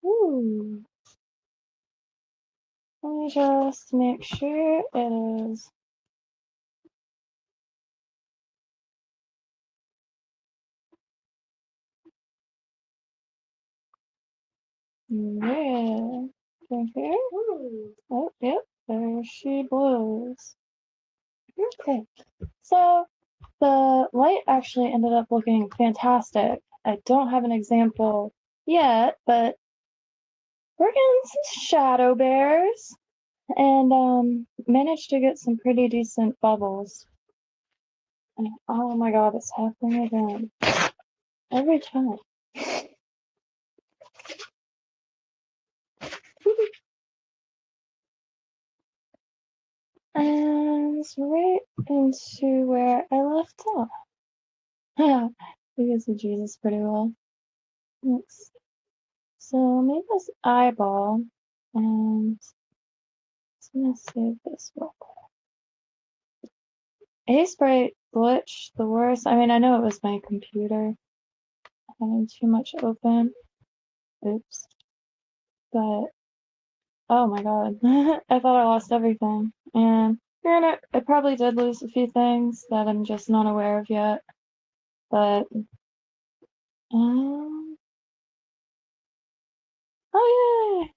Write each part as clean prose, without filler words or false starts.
Ooh. Let me just make sure it is. Yeah. Right here. Oh, yep. There she blows. Okay. So the light actually ended up looking fantastic. I don't have an example yet, but we're getting some shadow bears and managed to get some pretty decent bubbles. And, oh my god, it's happening again. Every time. And right into where I left off. Yeah, we can see Jesus pretty well. Let's, so maybe this eyeball, and I'm gonna save this real quick. A-Sprite glitch, the worst. I mean, I know it was my computer having too much open. Oops. But, oh my god. I thought I lost everything. And granted, I probably did lose a few things that I'm just not aware of yet. But, oh yay!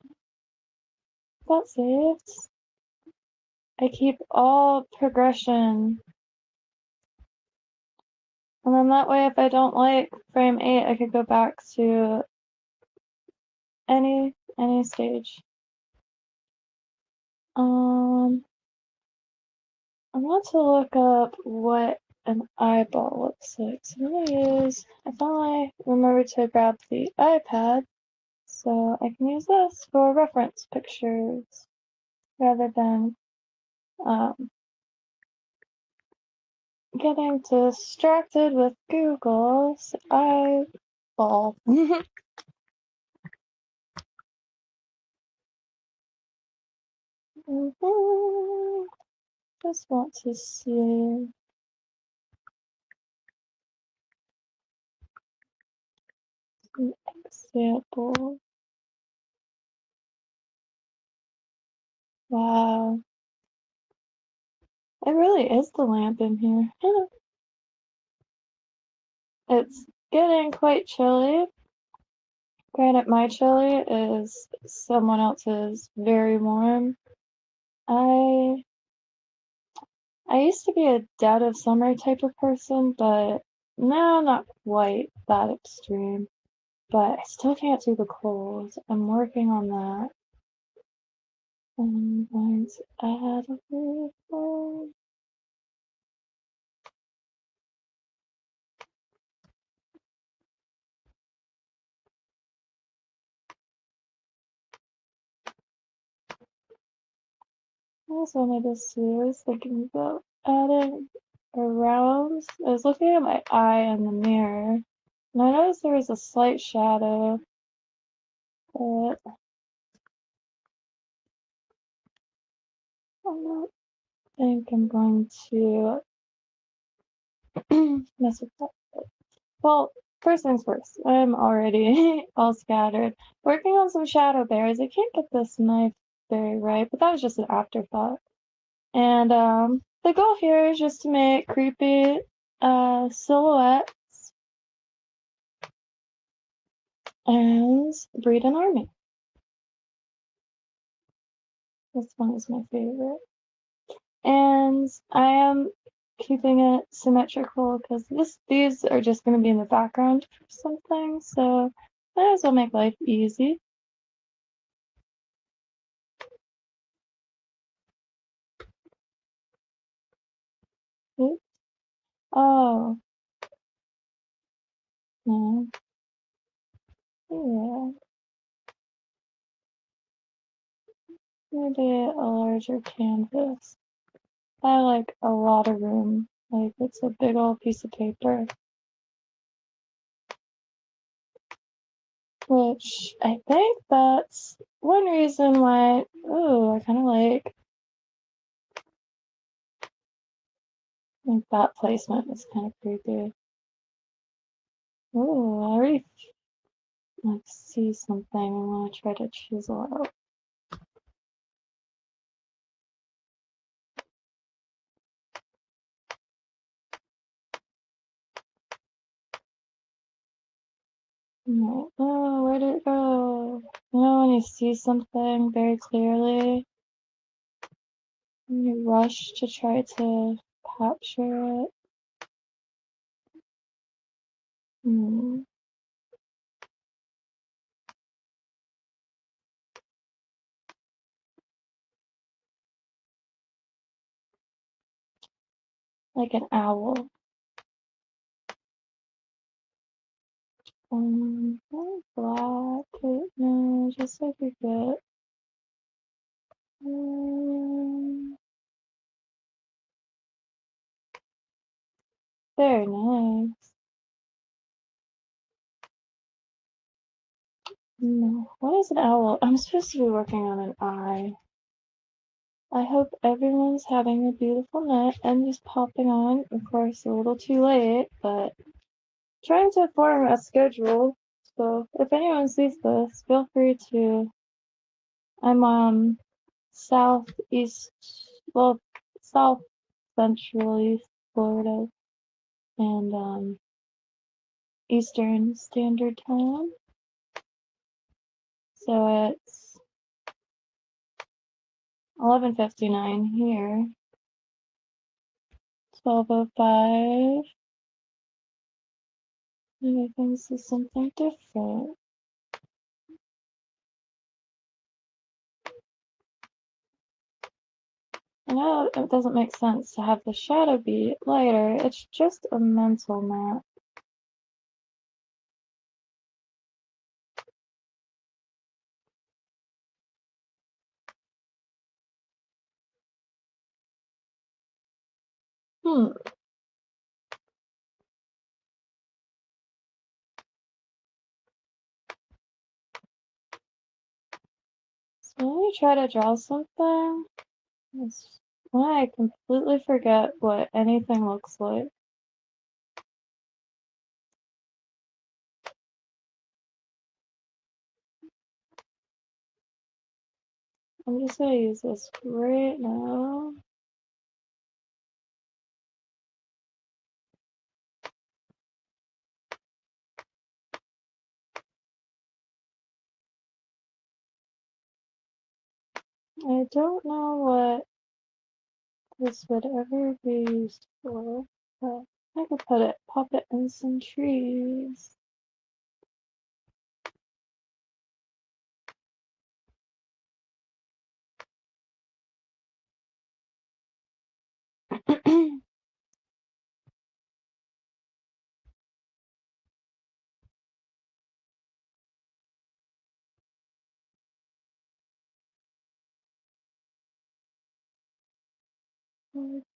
Got saved. I keep all progression. And then that way, if I don't like frame 8, I could go back to any stage. I want to look up what an eyeball looks like. So I'm gonna use, I finally remembered to grab the iPad, so I can use this for reference pictures rather than getting distracted with Google's eyeball. Just want to see. An example. Wow. It really is the lamp in here. It's getting quite chilly. Granted, my chili is someone else's very warm. I used to be a dead of summer type of person, but no, not quite that extreme. But I still can't do the cold. I'm working on that. I'm going to add a little. I also wanted to see, I was thinking about adding around. I was looking at my eye in the mirror, and I noticed there was a slight shadow, but I don't think I'm going to mess with that. Well, first things first, I'm already all scattered. Working on some shadow bears. I can't get this knife very right, but that was just an afterthought. And the goal here is just to make creepy silhouettes and breed an army. This one is my favorite. And I am keeping it symmetrical because these are just going to be in the background for something, so might as well make life easy. Oops. Oh. No. Yeah. Maybe a larger canvas. I like a lot of room. Like, it's a big old piece of paper. Which, I think that's one reason why, ooh, I kind of like that placement is kind of creepy. Ooh, like see something I want to try to chisel out. Right. Oh, where did it go? You know when you see something very clearly, and you rush to try to capture it? Like an owl. Black. No, just like we get. Very nice. No, what is an owl? I'm supposed to be working on an eye. I hope everyone's having a beautiful night. I'm just popping on, of course, a little too late, but trying to form a schedule. So if anyone sees this, feel free to. I'm southeast, well, south central East Florida, and Eastern Standard Time. So it's 11:59 here. 12:05. Maybe things is something different. I know it doesn't make sense to have the shadow be lighter. It's just a mental map. Hmm. So let me try to draw something. It's when I completely forget what anything looks like. I'm just gonna use this right now. I don't know what this would ever be used for, but I could pop it in some trees.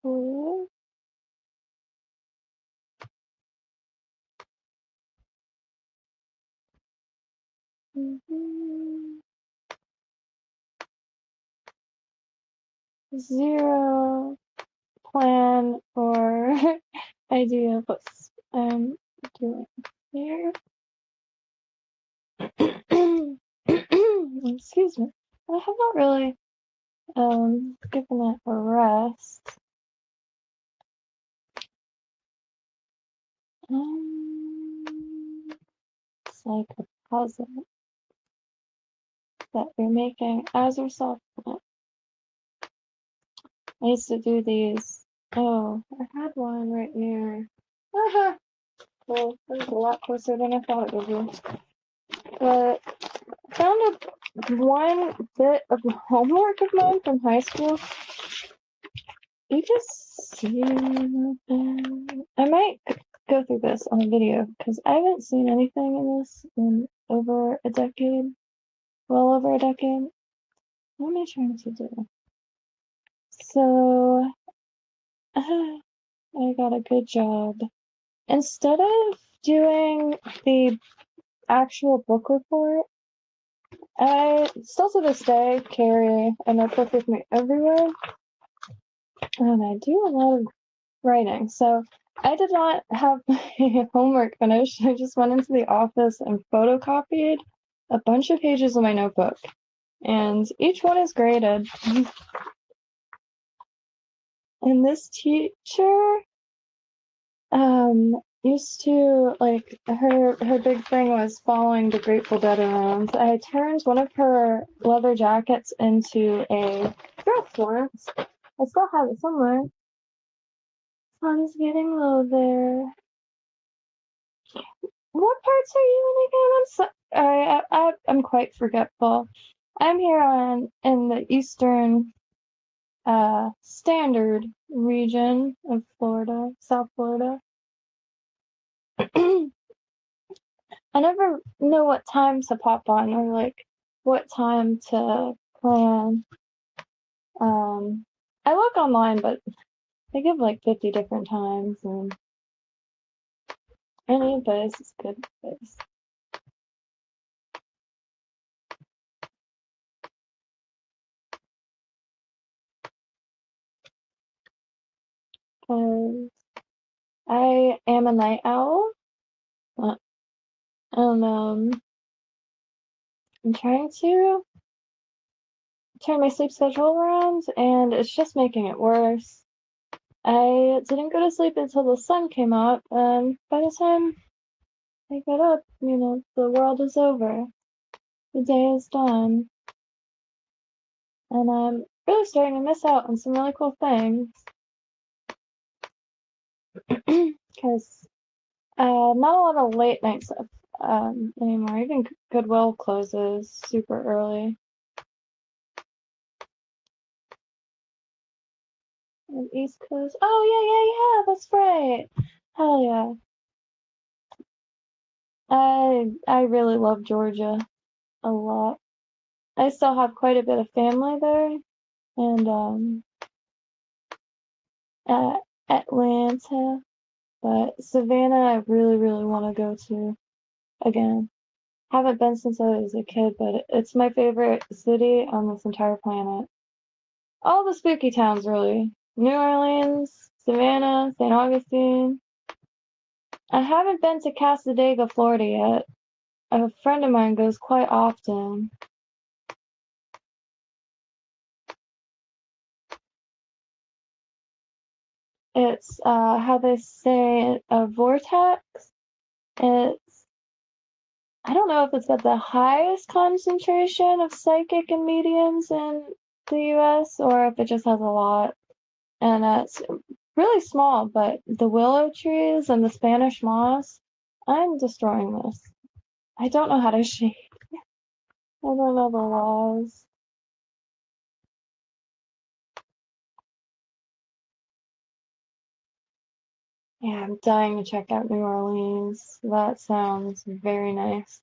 Cool. 0 plan or idea of what I'm doing here. Excuse me. I have not really given it a rest. It's like a puzzle that you're making as yourself. I used to do these. Oh, I had one right near. Aha! Well, it was a lot closer than I thought it would be. But I found one bit of homework of mine from high school. You just see nothing. I might go through this on a video because I haven't seen anything in this in over a decade. Well over a decade. What am I trying to do? So, I got a good job. Instead of doing the actual book report, I still to this day carry a notebook with me everywhere, and I do a lot of writing. So I did not have my homework finished. I just went into the office and photocopied a bunch of pages of my notebook, and each one is graded. And this teacher used to, like, her big thing was following the Grateful Dead around. I turned one of her leather jackets into a dress once. I still have it somewhere. Sun's getting low there. What parts are you in again? I'm quite forgetful. I'm here in the eastern standard region of Florida, South Florida. I never know what time to pop on or like what time to plan. I look online, but they give like 50 different times, and any advice is good advice. Because I am a night owl, and I'm trying to turn my sleep schedule around, and it's just making it worse. I didn't go to sleep until the sun came up, and by the time I get up, the world is over. The day is done, and I'm really starting to miss out on some really cool things. Because not a lot of late night stuff anymore. Even Goodwill closes super early. And East Coast. Oh, yeah, that's right. Hell yeah. I really love Georgia a lot. I still have quite a bit of family there, and Atlanta, but Savannah I really, really want to go to again. Haven't been since I was a kid, but it's my favorite city on this entire planet. All the spooky towns, really. New Orleans, Savannah, St. Augustine. I haven't been to Cassadaga, Florida yet. A friend of mine goes quite often. It's how they say a vortex. It's I don't know if it's at the highest concentration of psychic and mediums in the US or if it just has a lot. And it's really small, but the willow trees and the Spanish moss, I'm destroying this. I don't know how to shade. I don't know the laws. Yeah, I'm dying to check out New Orleans. That sounds very nice.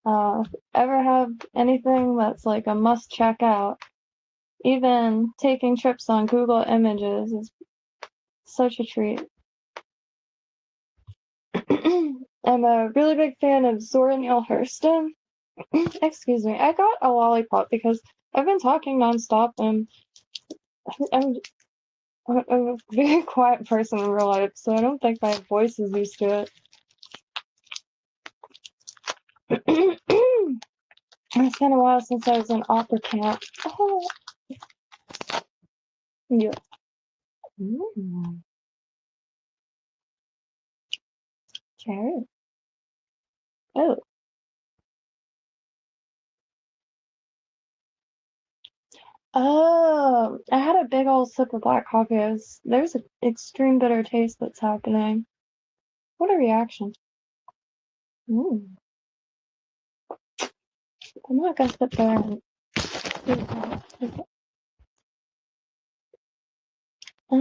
Ever have anything that's like a must check out? Even taking trips on Google Images is such a treat. I'm a really big fan of Zora Neale Hurston. Excuse me, I got a lollipop because I've been talking nonstop and I'm, I'm a very quiet person in real life, so I don't think my voice is used to it. It's been a while since I was in opera camp. Oh, yeah. Mm, cherry. Oh. Oh, I had a big old sip of black coffee. There's an extreme bitter taste that's happening. What a reaction. Mm. I'm not gonna sit there and I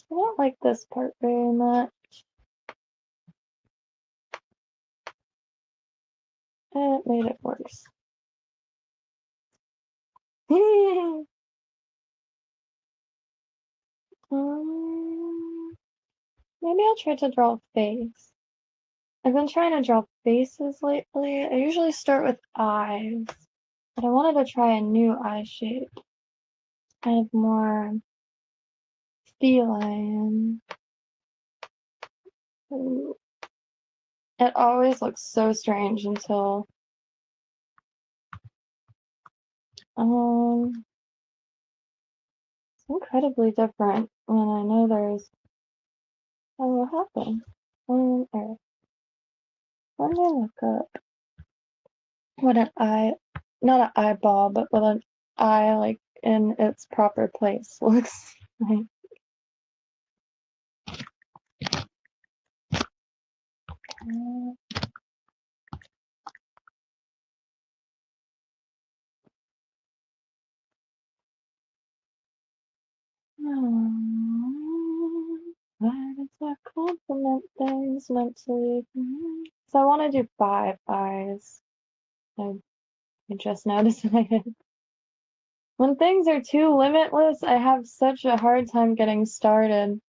don't like this part very much. It made it worse. Maybe I'll try to draw a face. I've been trying to draw faces lately. I usually start with eyes, but I wanted to try a new eye shape. Kind of more feline. It always looks so strange until it's incredibly different when I know there's what happened on Earth. Let me look up what an eye, not an eyeball, but what an eye like in its proper place looks like. Why does that compliment things mentally? So I want to do 5 eyes. I just now decided. When things are too limitless, I have such a hard time getting started.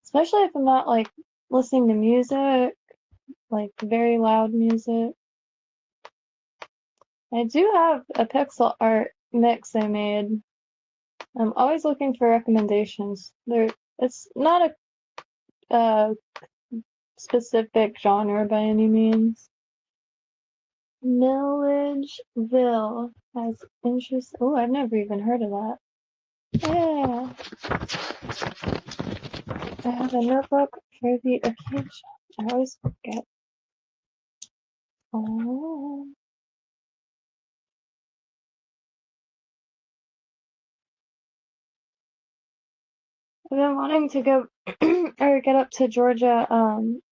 Especially if I'm not like listening to music, like very loud music. I do have a pixel art mix I made. I'm always looking for recommendations. It's not a specific genre by any means. Milledgeville has interest. Oh, I've never even heard of that. Yeah, I have a notebook for the occasion. I always forget. Oh, I've been wanting to go or get up to Georgia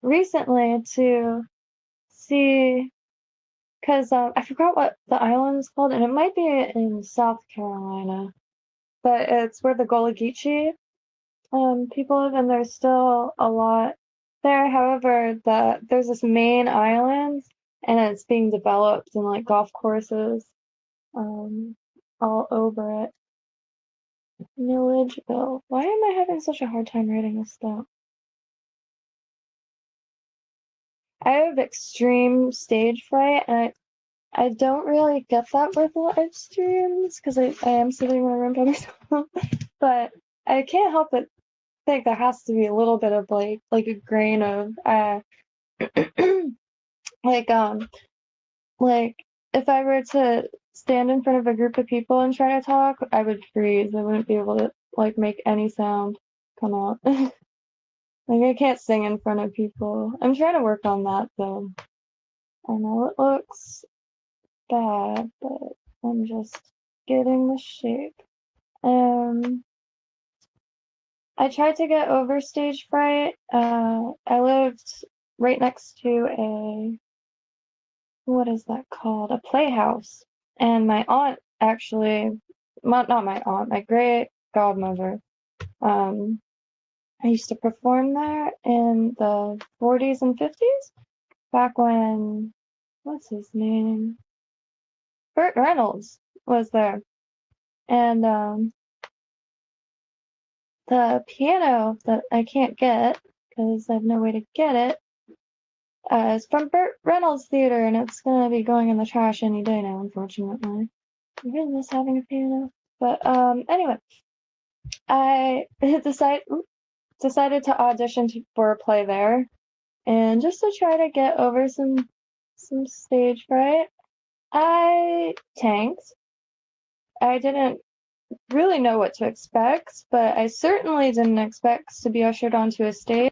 recently to see because I forgot what the island's called, and it might be in South Carolina, but it's where the Gullah Geechee people live, and there's still a lot there. However, there's this main island, and it's being developed and like golf courses all over it. Milledgeville. Why am I having such a hard time writing this down? I have extreme stage fright, and I don't really get that with live streams because I am sitting in my room by myself. But I can't help but think there has to be a little bit of like a grain of like like if I were to stand in front of a group of people and try to talk, I would freeze. I wouldn't be able to like make any sound come out. Like I can't sing in front of people. I'm trying to work on that though. I know it looks bad, but I'm just getting the shape. I tried to get over stage fright. I lived right next to what is that called? A playhouse. And my aunt actually, not my aunt, my great godmother, um, I used to perform there in the 40s and 50s, back when, what's his name? Burt Reynolds was there. And the piano that I can't get, because I have no way to get it, it's from Burt Reynolds Theater, and it's gonna be going in the trash any day now, unfortunately. I really miss having a piano. But anyway, I decided to audition for a play there, and just to try to get over some stage fright, I tanked. I didn't really know what to expect, but I certainly didn't expect to be ushered onto a stage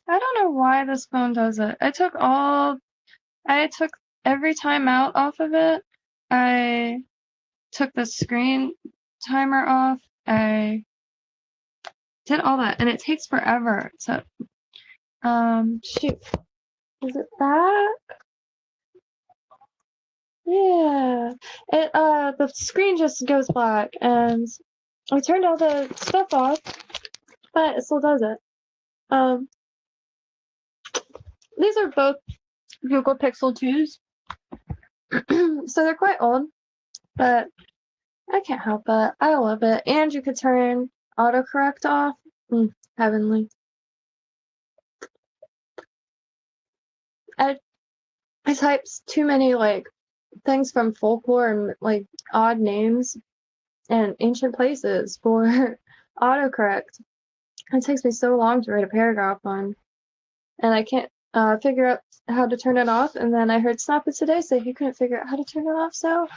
I don't know why this phone does it. I took every timeout off of it. I took the screen timer off. I did all that, and it takes forever. So, shoot. Is it that? Yeah. The screen just goes black, and I turned all the stuff off, but it still does it. These are both Google Pixel 2s, so they're quite old, but I can't help it. I love it. And you could turn autocorrect off. Heavenly. I typed too many things from folklore and odd names and ancient places for autocorrect. It takes me so long to write a paragraph on, and I can't figure out how to turn it off. And then I heard Snap It Today say he couldn't figure out how to turn it off, so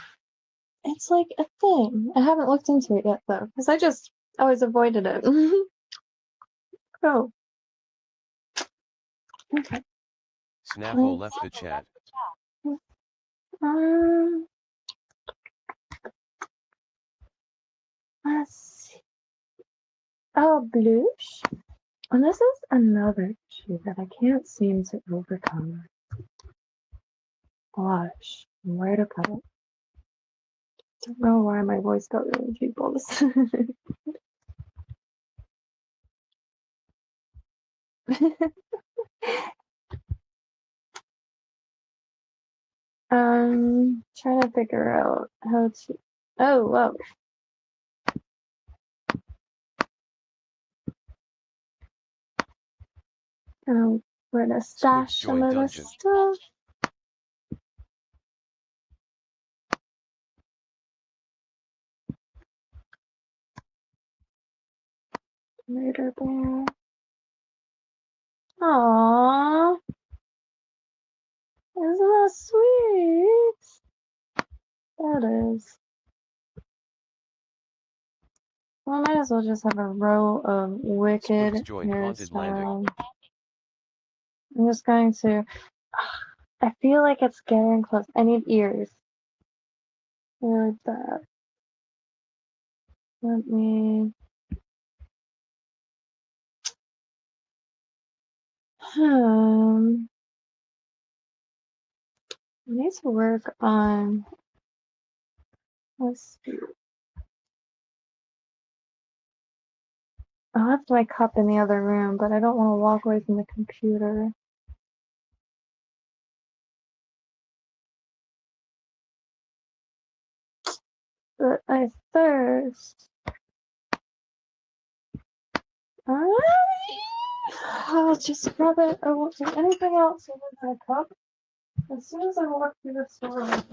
it's like a thing. I haven't looked into it yet though, because I just always avoided it. Oh. Okay. Snapple left the chat. Let's see. Oh, blush. And this is another issue that I can't seem to overcome. Blush. Where to put it? Don't know why my voice got really deep all this. Trying to figure out how to. Oh, whoa. Where to stash some of this stuff. Murder bear. Aww. Isn't that sweet? That is. Well, I might as well just have a row of wicked hairstyles. I'm just going to. I feel like it's getting close. I need ears. Like that. Let me. I need to work on. Let's see. I left my cup in the other room, but I don't want to walk away from the computer. But I thirst. I'll just grab it. I won't do anything else with my cup. As soon as I walk through the store.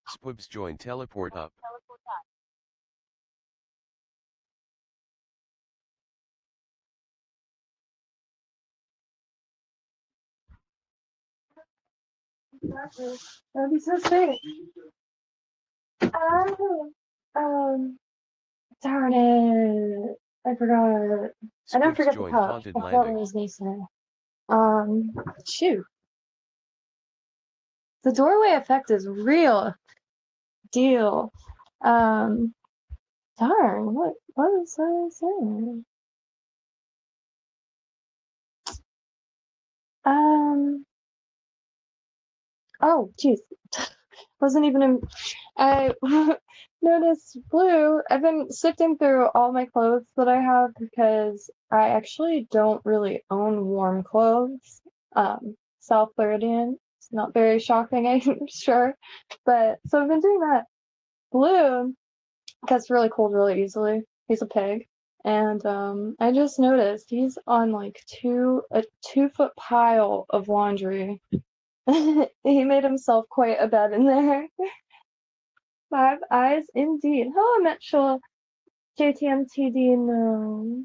Spubs join teleport up. Exactly. That'd be so sweet. Darn it. I forgot. I don't forget the cup. I forgot what I was going to say. Shoot. The doorway effect is real deal. Darn, what was I saying? Oh, geez. Wasn't even in. I noticed blue. I've been sifting through all my clothes that I have because I actually don't really own warm clothes. South Floridian. It's not very shocking, I'm sure. But so I've been doing that. Blue gets really cold really easily. He's a pig. And I just noticed he's on like a 2 foot pile of laundry. He made himself quite a bed in there. 5 eyes indeed. Hello, Mitchell. JTMTD, no.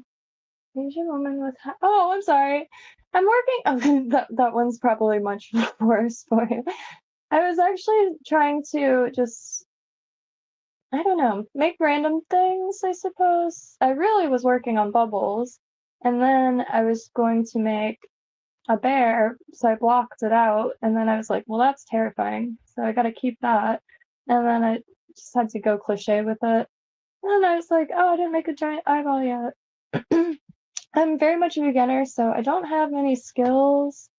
Asian woman with oh, I'm sorry. I'm working. Oh, that one's probably much worse for you. I was actually trying to just, I don't know, make random things, I suppose. I really was working on bubbles, and then I was going to make a bear, so I blocked it out, and then I was like, well, that's terrifying, so I gotta keep that. And then I just had to go cliche with it. And I was like, oh, I didn't make a giant eyeball yet. I'm very much a beginner, so I don't have many skills,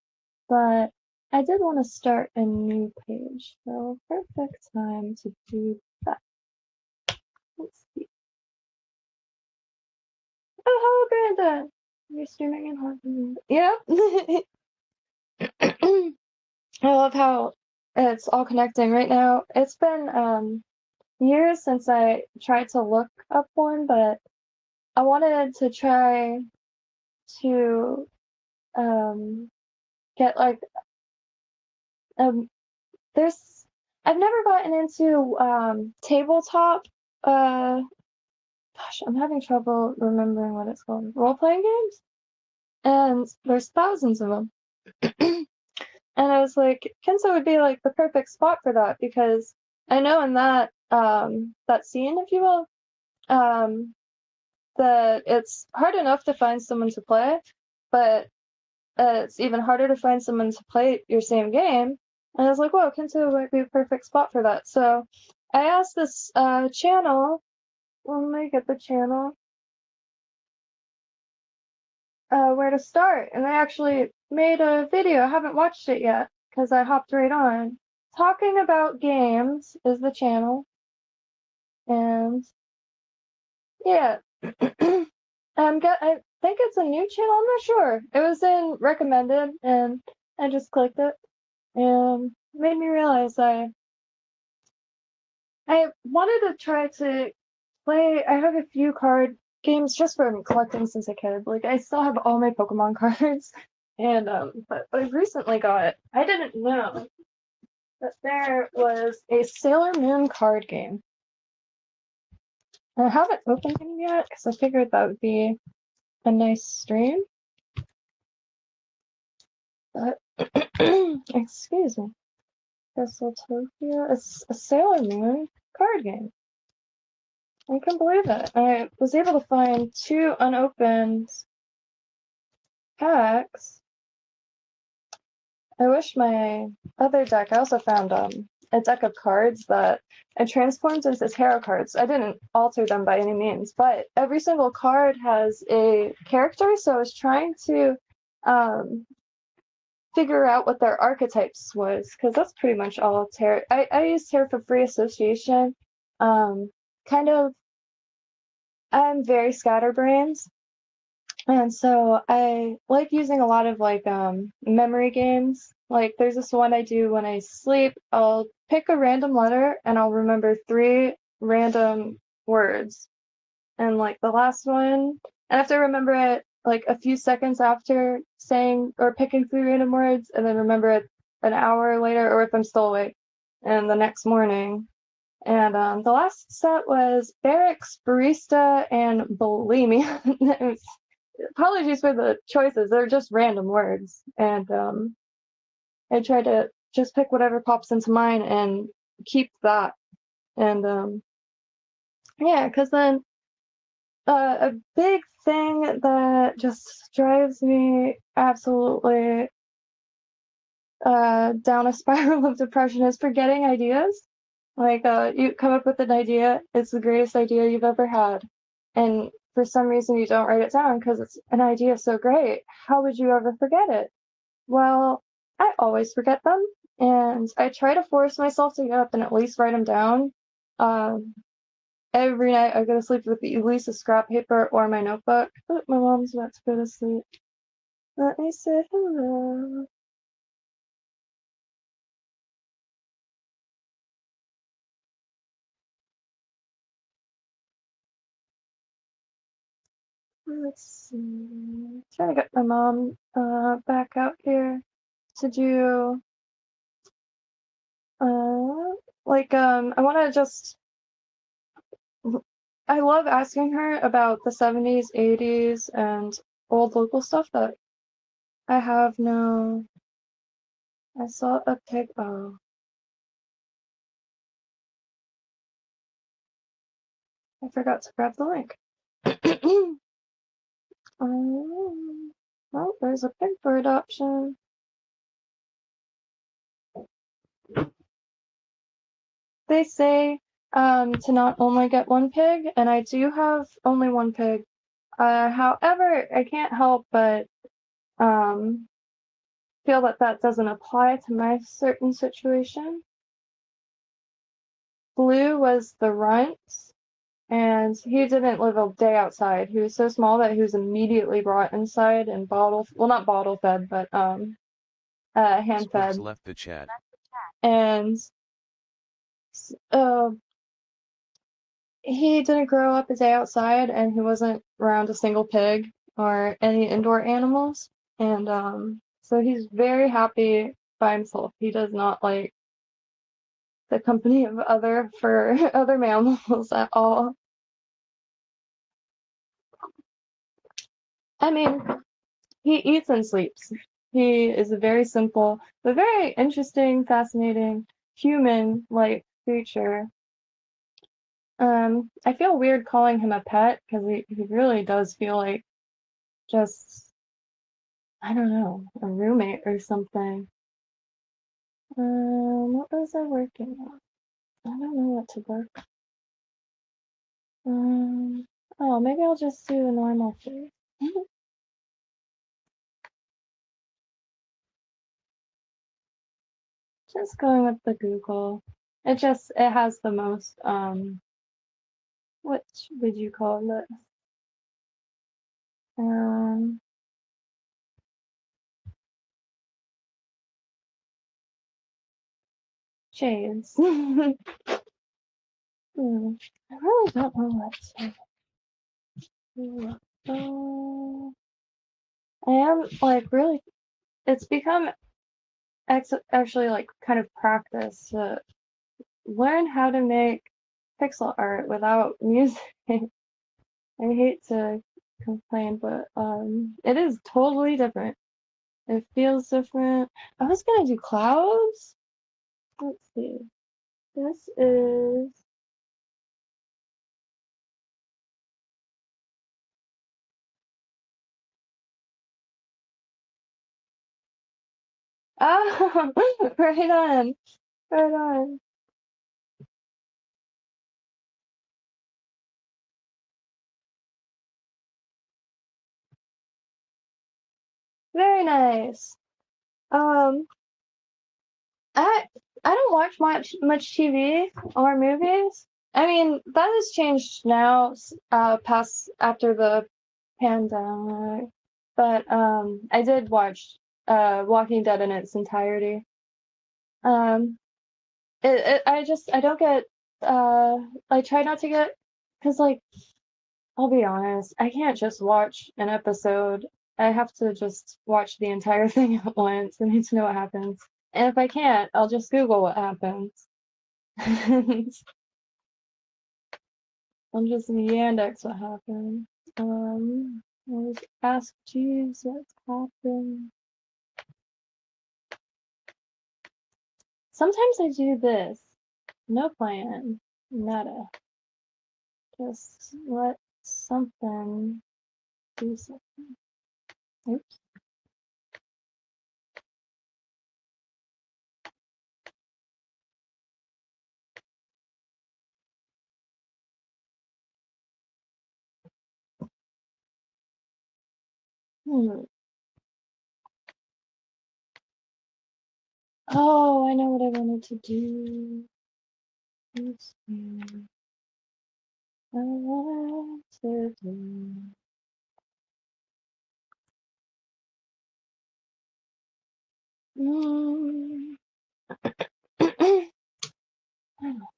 but I did want to start a new page, so perfect time to do that. Let's see. Oh, hello, Brandon! You're streaming in Hong Yep. I love how it's all connecting right now. It's been years since I tried to look up one, but I wanted to try to get like um there's I've never gotten into tabletop gosh, I'm having trouble remembering what it's called. Role-playing games? And there's thousands of them. And I was like, Kynto would be like the perfect spot for that because I know in that scene, if you will, that it's hard enough to find someone to play, but it's even harder to find someone to play your same game. And I was like, whoa, Kynto might be a perfect spot for that. So I asked this channel, let me get the channel, where to start. And they actually made a video. I haven't watched it yet because I hopped right on. Talking About Games is the channel. And yeah. I think it's a new channel. I'm not sure. It was in recommended and I just clicked it and made me realize I wanted to try to play. I have a few card games just from collecting since a kid. Like I still have all my Pokemon cards, and but I recently got. I didn't know that there was a Sailor Moon card game. And I haven't opened them yet because I figured that would be a nice stream. But excuse me, Utopia. It's a Sailor Moon card game. I can't believe it. I was able to find 2 unopened packs. I wish my other deck, I also found a deck of cards that I transformed into tarot cards. I didn't alter them by any means, but every single card has a character, so I was trying to figure out what their archetypes was, because that's pretty much all tarot. I use tarot for free association. Kind of, I'm very scatterbrained. And so I like using a lot of like memory games. Like there's this one I do when I sleep. I'll pick a random letter and I'll remember 3 random words. And like the last one, I have to remember it like a few seconds after saying or picking 3 random words, and then remember it an hour later, or if I'm still awake, and the next morning. And the last set was Barracks, Barista, and Bulimia. Apologies for the choices. They're just random words. And I try to just pick whatever pops into mind and keep that. And yeah, because then a big thing that just drives me absolutely down a spiral of depression is forgetting ideas. Like, you come up with an idea, it's the greatest idea you've ever had. And for some reason you don't write it down because it's an idea so great. How would you ever forget it? Well, I always forget them, and I try to force myself to get up and at least write them down. Um, every night I go to sleep with at least a scrap paper or my notebook. Oh, my mom's about to go to sleep. Let me say hello. Let's see. Trying to get my mom back out here to do I want to just I love asking her about the 70s, 80s, and old local stuff that I have no. I saw a pig. Oh, I forgot to grab the link. Oh, there's a pig for adoption. They say to not only get one pig, and I do have only one pig. However, I can't help but um, feel that that doesn't apply to my certain situation. Blue was the runt, and he didn't live a day outside. He was so small that he was immediately brought inside and well, not bottle fed, but hand Sports fed. left the chat. And uh, he didn't grow up a day outside, and he wasn't around a single pig or any indoor animals. And so he's very happy by himself. He does not like the company of other mammals at all. I mean, he eats and sleeps. He is a very simple, but very interesting, fascinating, human-like creature. I feel weird calling him a pet because he really does feel like just, I don't know, a roommate or something. What was I working on? I don't know what to work. Oh, maybe I'll just do a normal thing. Just going with the Google. It has the most, what would you call this? Um, shades. I really don't know what to do. I am like really, it's become actually like kind of practice to learn how to make pixel art without music. I hate to complain, but it is totally different. It feels different. I was gonna do clouds. Let's see. This is oh, right on, right on. Very nice. Um, I I don't watch much TV or movies. I mean, that has changed now, past after the pandemic. But I did watch Walking Dead in its entirety. Um, I don't get I try not to get because like I'll be honest, I can't just watch an episode. I have to just watch the entire thing at once. I need to know what happens. And if I can't, I'll just Google what happens. I'll just Yandex what happened. I'll just ask Jeeves what's happened. Sometimes I do this. No plan. Nada. Just let something do something. Oops. Hmm. Oh, I know what I wanted to do. Let's see. I want to do. Mm. I don't know,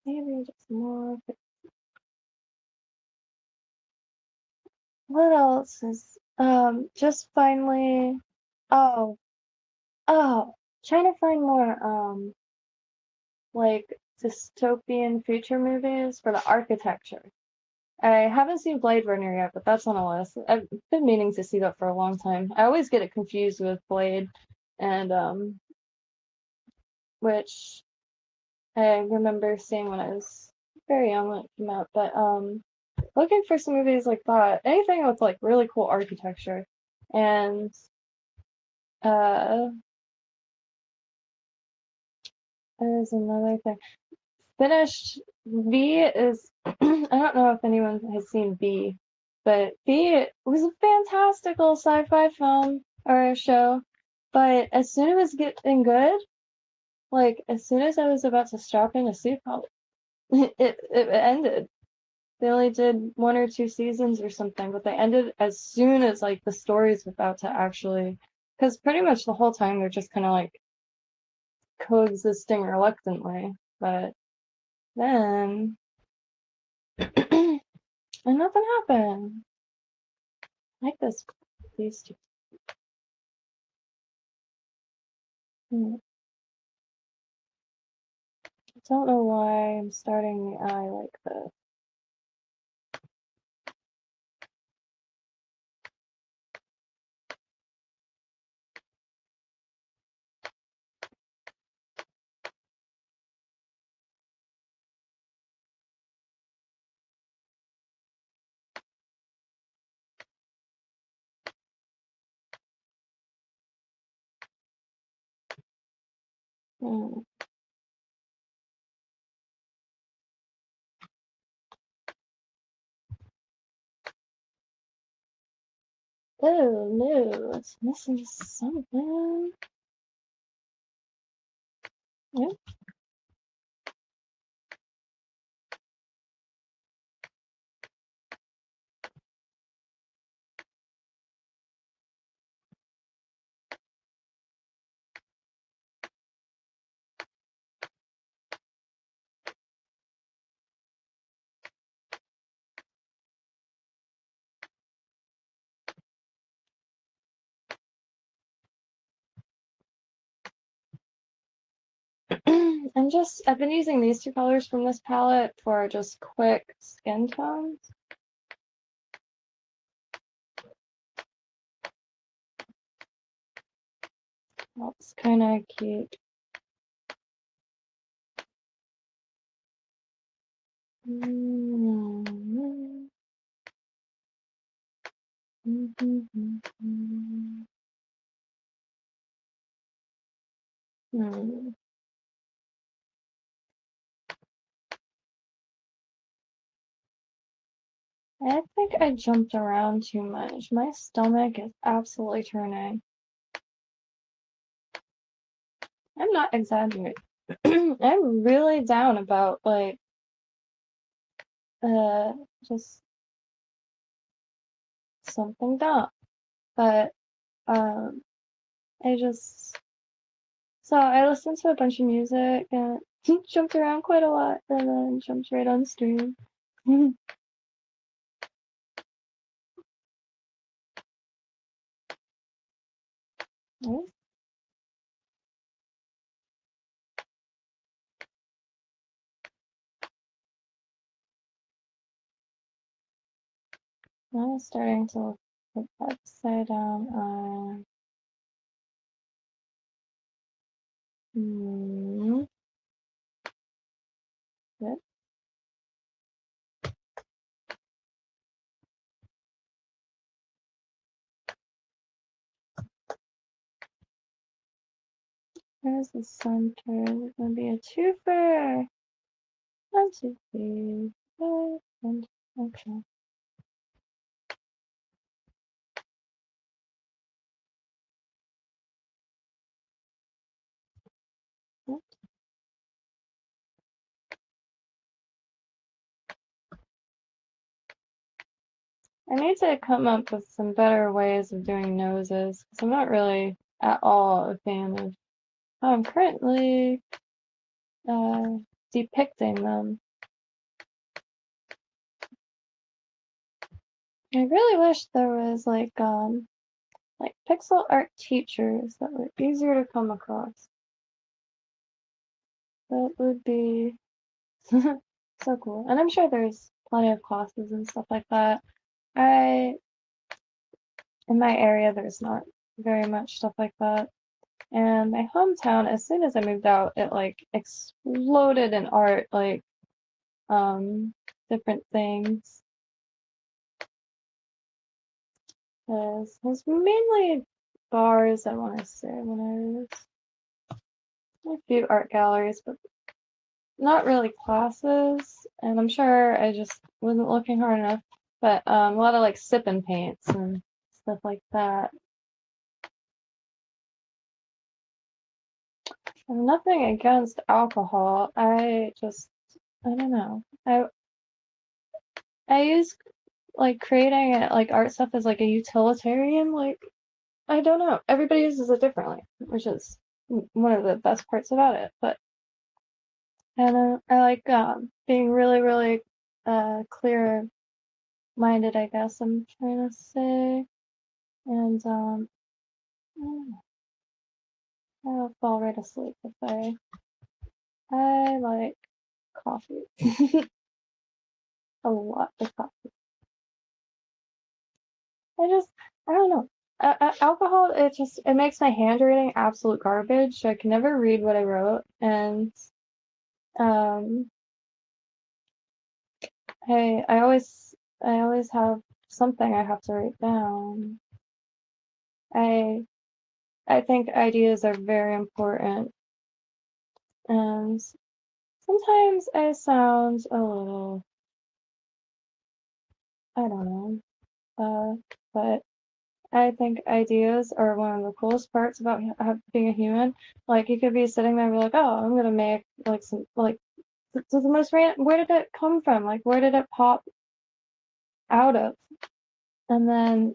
maybe just more. What else is just finally oh oh trying to find more like dystopian future movies for the architecture. I haven't seen Blade Runner yet, but that's on a list. I've been meaning to see that for a long time. I always get it confused with Blade and which I remember seeing when I was very young when it came out, but looking for some movies like that. Anything with like really cool architecture. And uh there's another thing. Finished V is I don't know if anyone has seen V, but V was a fantastical sci-fi film or show. But as soon as it was getting good, like as soon as I was about to strap in a seatbelt, it ended. They only did 1 or 2 seasons or something, but they ended as soon as like the story's about to actually, because pretty much the whole time they're just kind of like coexisting reluctantly. But then and nothing happened. I like this. These two. I don't know why I'm starting the eye like this. Hmm. Oh no, it's missing something. Yep. I've been using these two colors from this palette for just quick skin tones. That's kind of cute. Mm-hmm. Hmm. I think I jumped around too much. My stomach is absolutely turning. I'm not exaggerating. I'm really down about like uh just something dumb. But um I just so I listened to a bunch of music and jumped around quite a lot and then jumped right on stream. Now I'm starting to look upside down on yep. There's the center. It's gonna be a twofer. 1, 2, 3, 4, and okay. I need to come up with some better ways of doing noses, because I'm not really at all a fan of how I'm currently depicting them. I really wish there was like pixel art teachers that were easier to come across. That would be so cool. And I'm sure there's plenty of classes and stuff like that. In my area, there's not very much stuff like that. And my hometown, as soon as I moved out, it like exploded in art, like different things. There's mainly bars, I want to say, when I was a few art galleries, but not really classes. And I'm sure I just wasn't looking hard enough. But a lot of like sip and paints and stuff like that. And nothing against alcohol. I don't know. I use like creating like art stuff as like a utilitarian. Like I don't know. Everybody uses it differently, which is one of the best parts about it. And I like being really, really clear-minded, I guess I'm trying to say. And I don't know. I'll fall right asleep if I like coffee. A lot of coffee. I don't know. Alcohol, it makes my handwriting absolute garbage. So I can never read what I wrote, and um, I always have something I have to write down. I I think ideas are very important, and sometimes I sound a little, I don't know, but I think ideas are one of the coolest parts about being a human. Like you could be sitting there and be like, oh, I'm gonna make like some like the most random. Where did it come from? Like where did it pop out of? And then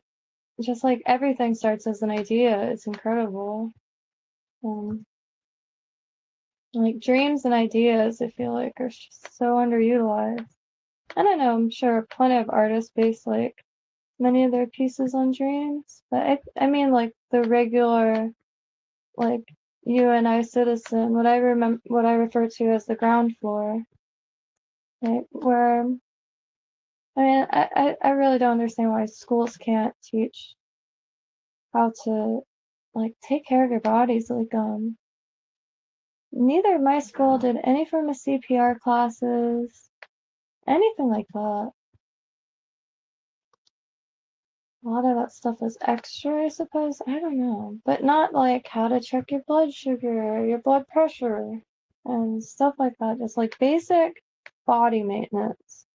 just like everything starts as an idea. It's incredible. Like dreams and ideas, I feel like are just so underutilized. And I know I'm sure plenty of artists base like many of their pieces on dreams, but I mean like the regular like you and I citizen, what I refer to as the ground floor, right? Where I mean I really don't understand why schools can't teach how to like take care of your bodies. Like neither of my school did any form of CPR classes, anything like that. A lot of that stuff is extra, I suppose. I don't know. But not like how to check your blood sugar, your blood pressure, and stuff like that. Just like basic body maintenance.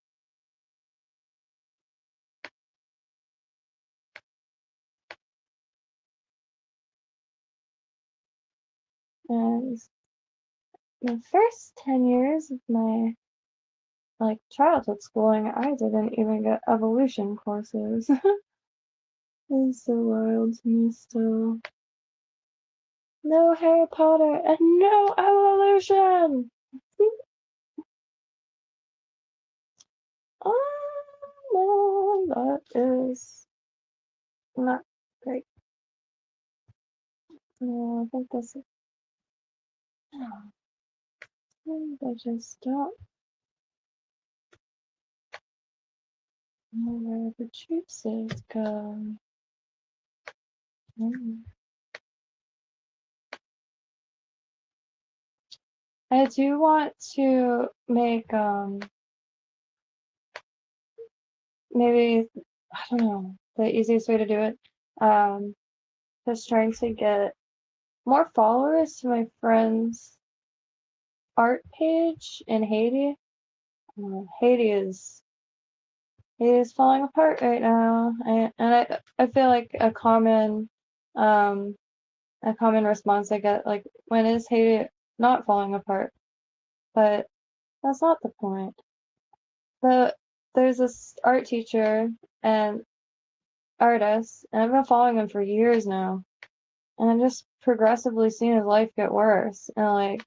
And the first 10 years of my like childhood schooling, I didn't even get evolution courses. It's so wild to me still. No Harry Potter and no evolution! Oh, no, that is not great. No, I think this is. I just don't know where the juices go. I do want to make maybe I don't know the easiest way to do it. Just trying to get more followers to my friend's art page in Haiti. Haiti is falling apart right now, I feel like a common response I get like when is Haiti not falling apart? But that's not the point. There's this art teacher and artist, and I've been following him for years now. And I'm just progressively seeing his life get worse, and like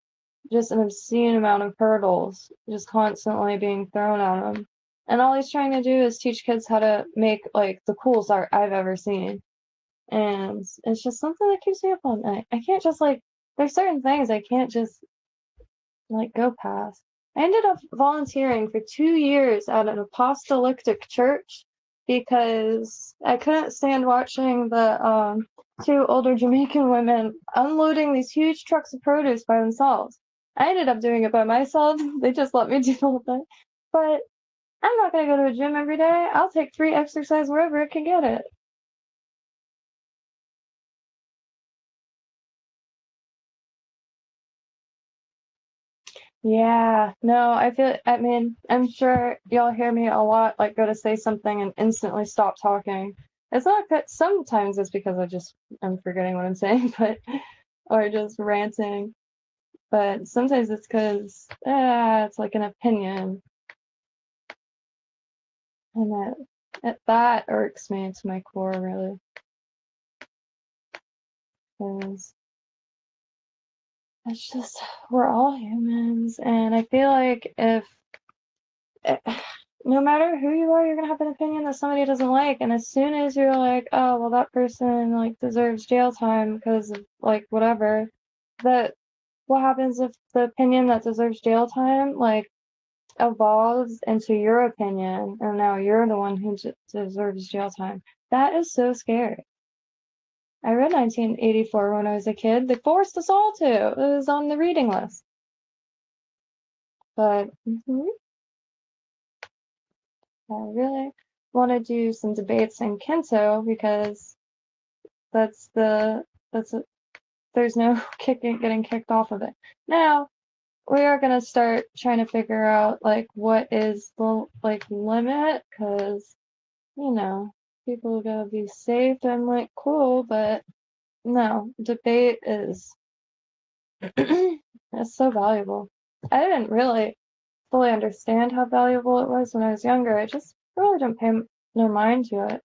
just an obscene amount of hurdles just constantly being thrown at him. And all he's trying to do is teach kids how to make like the coolest art I've ever seen. And it's just something that keeps me up all night. I can't just like there's certain things I can't just like go past. I ended up volunteering for 2 years at an apostolic church because I couldn't stand watching the two older Jamaican women unloading these huge trucks of produce by themselves. I ended up doing it by myself. They just let me do the whole thing. But I'm not gonna go to a gym every day. I'll take free exercise wherever I can get it. Yeah, no, I mean, I'm sure y'all hear me a lot, like go to say something and instantly stop talking. It's not that sometimes it's because I'm forgetting what I'm saying, but or just ranting. But sometimes it's because it's like an opinion, and that irks me to my core, really, because it's just we're all humans, and I feel like if no matter who you are, you're gonna have an opinion that somebody doesn't like, and as soon as you're like, oh well, that person like deserves jail time because of like whatever, that what happens if the opinion that deserves jail time like evolves into your opinion, and now you're the one who deserves jail time? That is so scary. I read 1984 when I was a kid. They forced us all to. It was on the reading list. But I really want to do some debates in Kynto because that's the that's a, there's no getting kicked off of it. Now we are gonna start trying to figure out like what is the like limit, because people gotta be safe and like cool, but no, debate is it's so valuable. I didn't really fully understand how valuable it was when I was younger. I just really didn't pay no mind to it.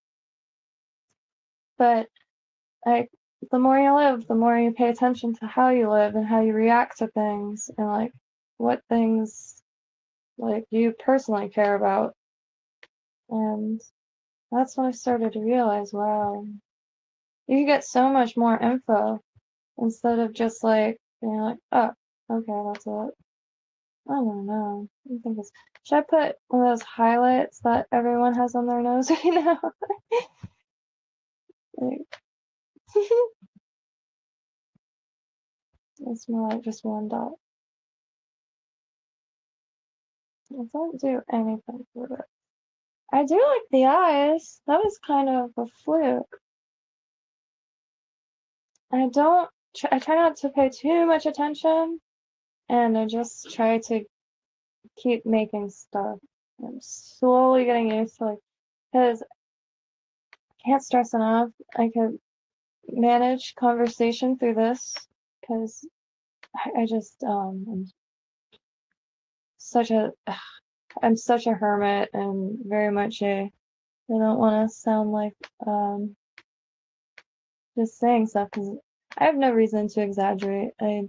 But like the more you live, the more you pay attention to how you live and how you react to things, and like what things like you personally care about. And that's when I started to realize, wow, you can get so much more info instead of just like being like, oh, okay, that's it. I don't know. I think it's should I put one of those highlights that everyone has on their nose right now? Like, it's more like just one dot. It doesn't do anything for it. I do like the eyes. That was kind of a fluke. I try not to pay too much attention, and I just try to keep making stuff. I'm slowly getting used to like, because I can't stress enough. I could manage conversation through this, because I just such a I'm such a hermit and very much I don't want to sound like just saying stuff because I have no reason to exaggerate. I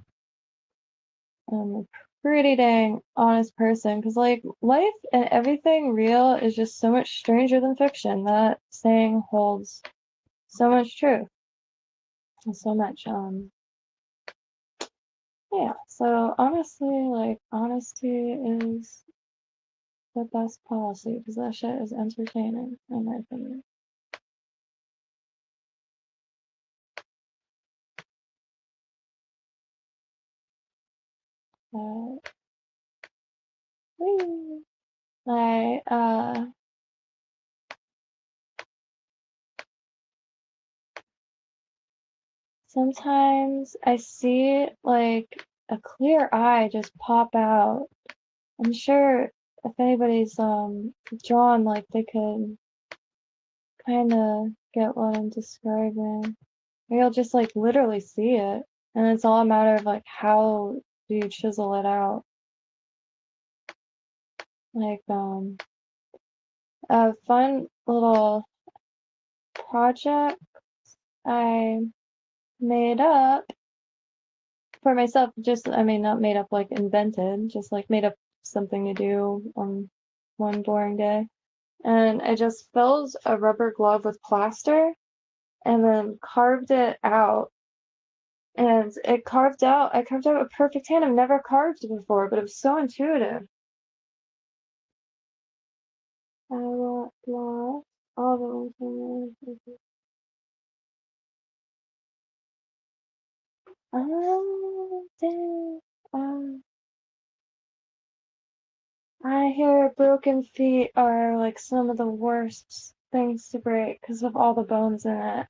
am a pretty dang honest person, because like life and everything real is just so much stranger than fiction. That saying holds so much truth and so much yeah. So honestly, like honesty is the best policy because that shit is entertaining in my opinion. Uh, I sometimes I see like a clear eye just pop out. I'm sure if anybody's drawn, like they could kind of get what I'm describing. Or you'll just like literally see it, and it's all a matter of like how do you chisel it out. Like a fun little project I made up for myself, not made up like invented, just like made up something to do on one boring day. And I just filled a rubber glove with plaster and then carved it out. And I carved out a perfect hand. I've never carved before, but it was so intuitive. I lost all the um, I hear broken feet are like some of the worst things to break because of all the bones in it.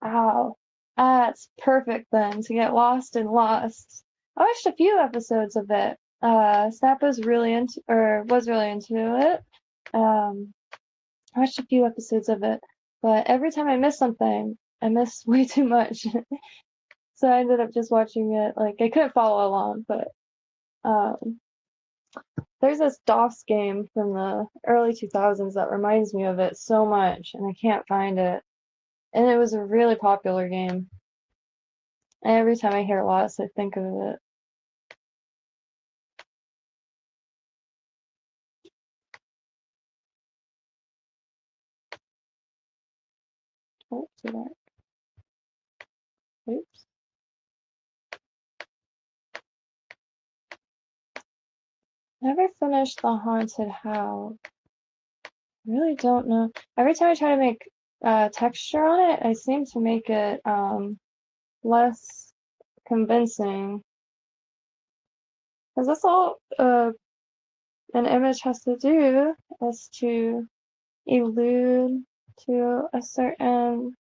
Ow. That's perfect then to get lost in Lost. I watched a few episodes of it. Snap was really into it. Um, I watched a few episodes of it, but every time I miss something, I miss way too much. So I ended up just watching it. Like I couldn't follow along, but um, there's this DOS game from the early 2000s that reminds me of it so much, and I can't find it. And it was a really popular game. And every time I hear Lost, I think of it. Oh, too dark. Oops. Never finished the haunted house. Really don't know. Every time I try to make texture on it, I seem to make it less convincing. Because that's all an image has to do is to allude to a certain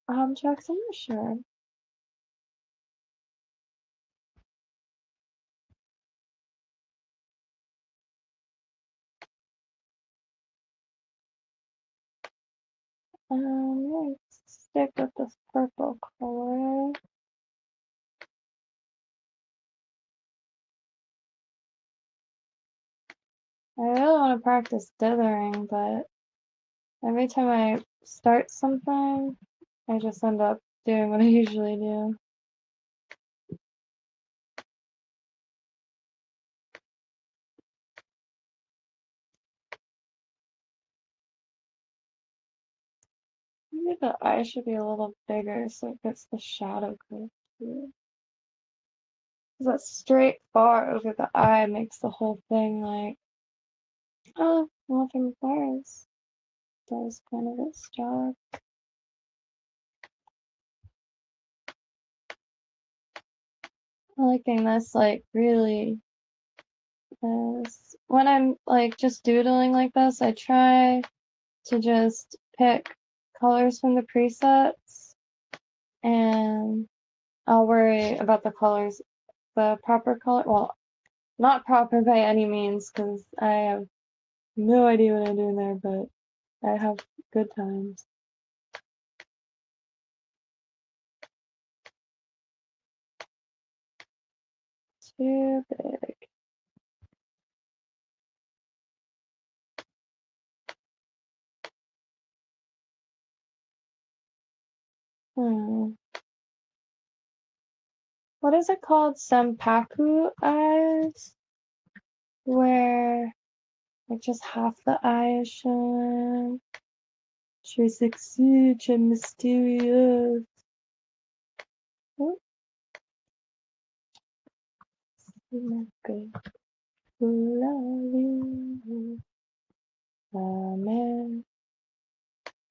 object. I'm not sure. Let's stick with this purple color. I really want to practice dithering, but every time I start something, I just end up doing what I usually do. Maybe the eye should be a little bigger so it gets the shadow curve too. Because that straight bar over the eye makes the whole thing like, oh, nothing bars. Does kind of its job. I liking this like really is when I'm like just doodling like this, I try to just pick colors from the presets and I'll worry about the colors, the proper color. Well, not proper by any means because I have no idea what I'm doing there, but I have good times. Too big. Hmm. What is it called? Senpaku eyes? Where like just half the eye is showing. Très sexy, très mystérieux. Oh, okay. La mer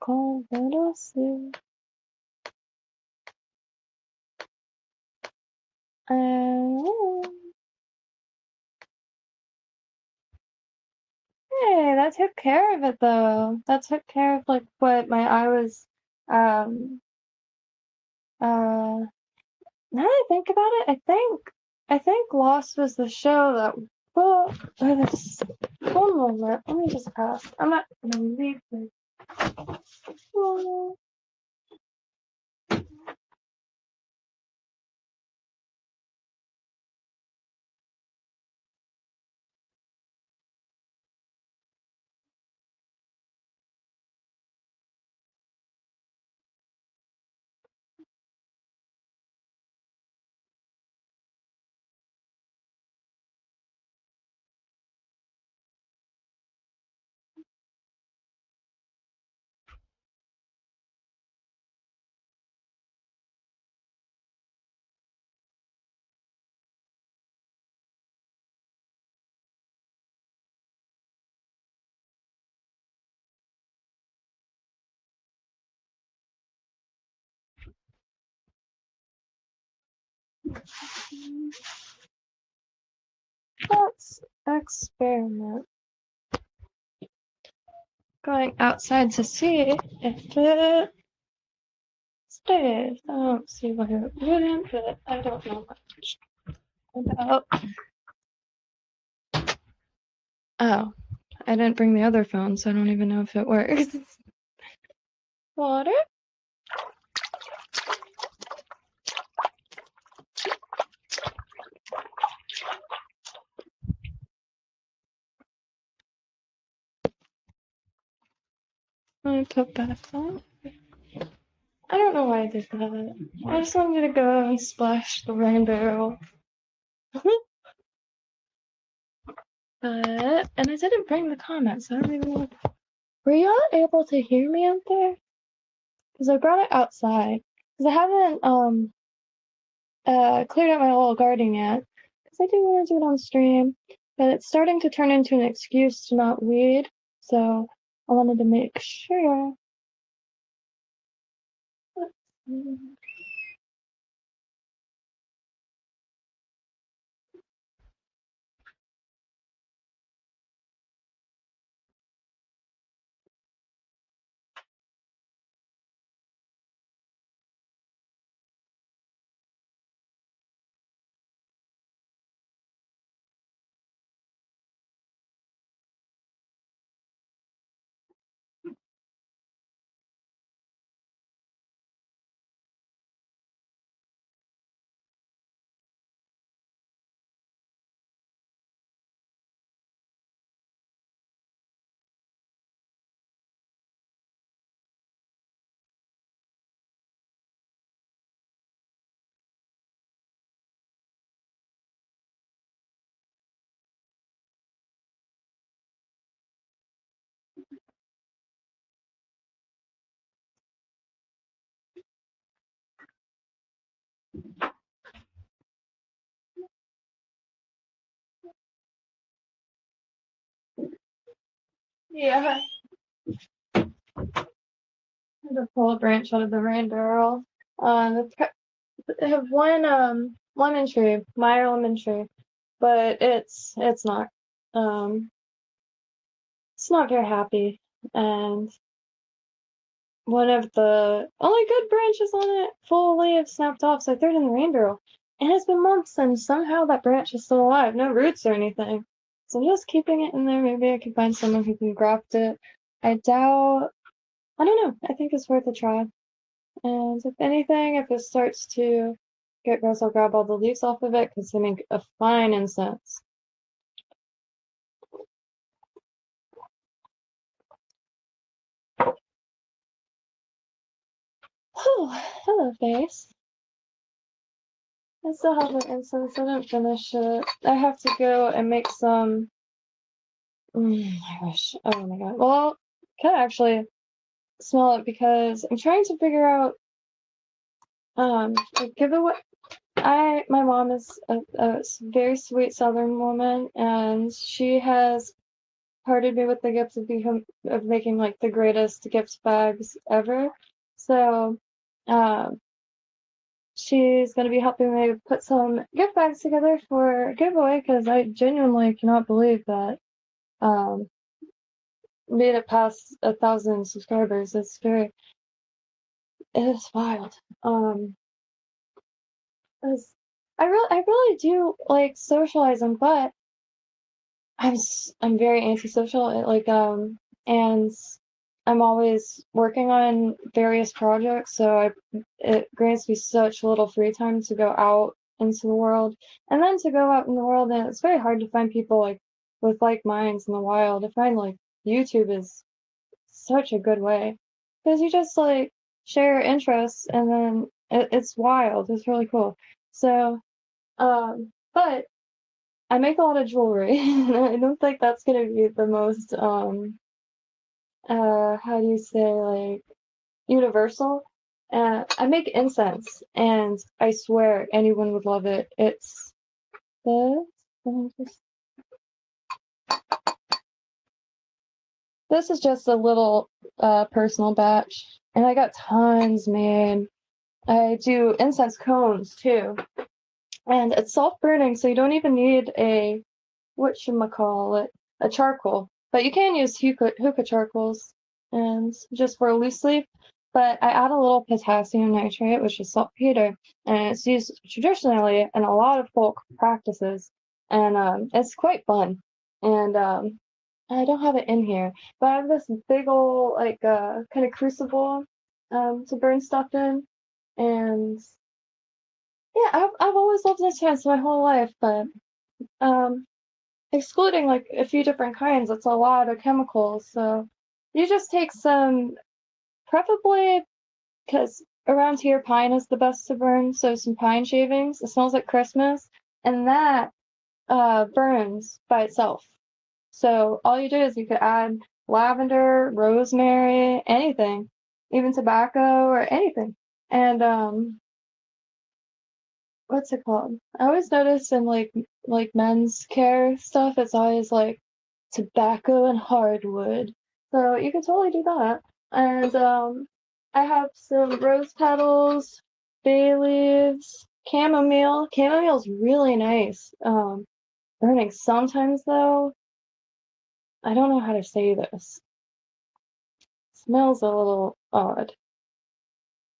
conversée. Hey, that took care of it though. That took care of like what my eye was um now that I think about it, I think Lost was the show that well this one moment. Let me just ask. I'm not gonna leave this. Let's experiment. Going outside to see if it stays. I don't see why it wouldn't, but I don't know much about. Oh, I didn't bring the other phone, so I don't even know if it works. Water? I put back on. I don't know why I did that. I just wanted to go and splash the rain barrel. And I didn't bring the comments, so I don't even know. Were y'all able to hear me out there? Because I brought it outside. Because I haven't cleared out my little garden yet. Because I do want to do it on stream. But it's starting to turn into an excuse to not weed. So I wanted to make sure. Yeah. I had to pull a branch out of the rain barrel. I have one lemon tree, Meyer lemon tree, but um it's not very happy, and one of the only good branches on it, full leaves, snapped off, so I threw it in the rain barrel. And it's been months, and somehow that branch is still alive, no roots or anything. So I'm just keeping it in there. Maybe I can find someone who can graft it. I doubt. I don't know. I think it's worth a try. And if anything, if it starts to get gross, I'll grab all the leaves off of it because they make a fine incense. Oh, hello, face. I still have the incense. I didn't finish it. I have to go and make some. I wish. Oh my god. Well, can I actually smell it because I'm trying to figure out. Give it what my mom is a very sweet Southern woman, and she has parted me with the gift of making like the greatest gift bags ever. So, um, she's gonna be helping me put some gift bags together for a giveaway because I genuinely cannot believe that made it past 1,000 subscribers. It is wild. It's, I really do like socializing, but I'm very antisocial. And I'm always working on various projects, so it grants me such little free time to go out into the world, and then to go out in the world, and it's very hard to find people like with like minds in the wild. I find like YouTube is such a good way because you just like share interests, and then it's wild. It's really cool. So, but I make a lot of jewelry. I don't think that's gonna be the most how do you say, like, universal. I make incense, and I swear anyone would love it. It's this is just a little personal batch, and I got tons made. I do incense cones too. And it's self-burning, so you don't even need a whatchamacallit, a charcoal. But you can use hookah charcoals and just for a loose leaf. But I add a little potassium nitrate, which is saltpeter, and it's used traditionally in a lot of folk practices, and it's quite fun. And I don't have it in here, but I have this big old like kind of crucible to burn stuff in, and yeah, I've always loved instruments my whole life, but um excluding like a few different kinds, it's a lot of chemicals. So you just take some, preferably because around here pine is the best to burn. So some pine shavings. It smells like Christmas, and that burns by itself. So all you do is you could add lavender, rosemary, anything, even tobacco or anything, and what's it called? I always notice in like men's care stuff, it's always like tobacco and hardwood. So you could totally do that. And I have some rose petals, bay leaves, chamomile. Chamomile's really nice. Burning sometimes though, I don't know how to say this. Smells a little odd.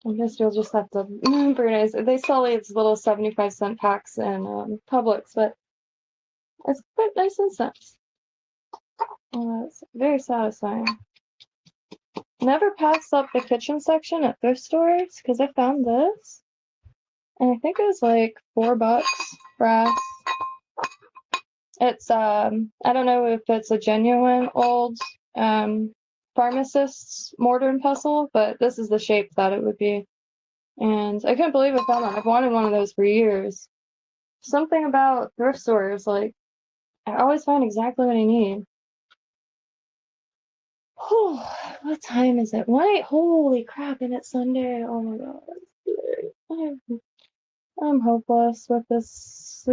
I guess you'll just have to burn it. They sell these little 75-cent packs in Publix, but it's quite nice incense. It's very satisfying. Never pass up the kitchen section at thrift stores because I found this, and I think it was like $4 brass. It's I don't know if it's a genuine old pharmacist's mortar and pestle, but this is the shape that it would be. And I couldn't believe I found one. I've wanted one of those for years. Something about thrift stores, like I always find exactly what I need. Whew, what time is it? Why? Holy crap! And it's Sunday. Oh my god. I'm hopeless with this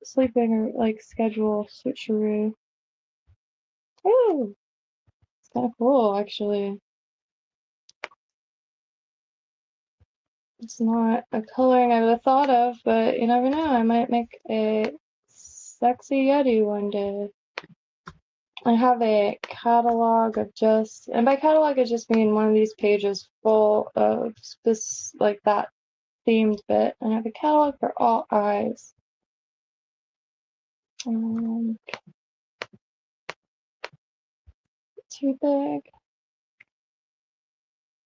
sleeping or like schedule switcheroo. Ooh, it's kind of cool actually. It's not a coloring I would have thought of, but you never know. I might make a sexy Yeti one day. I have a catalog of just, and by catalog I just mean one of these pages full of this like that themed bit, and I have a catalog for all eyes. Too big.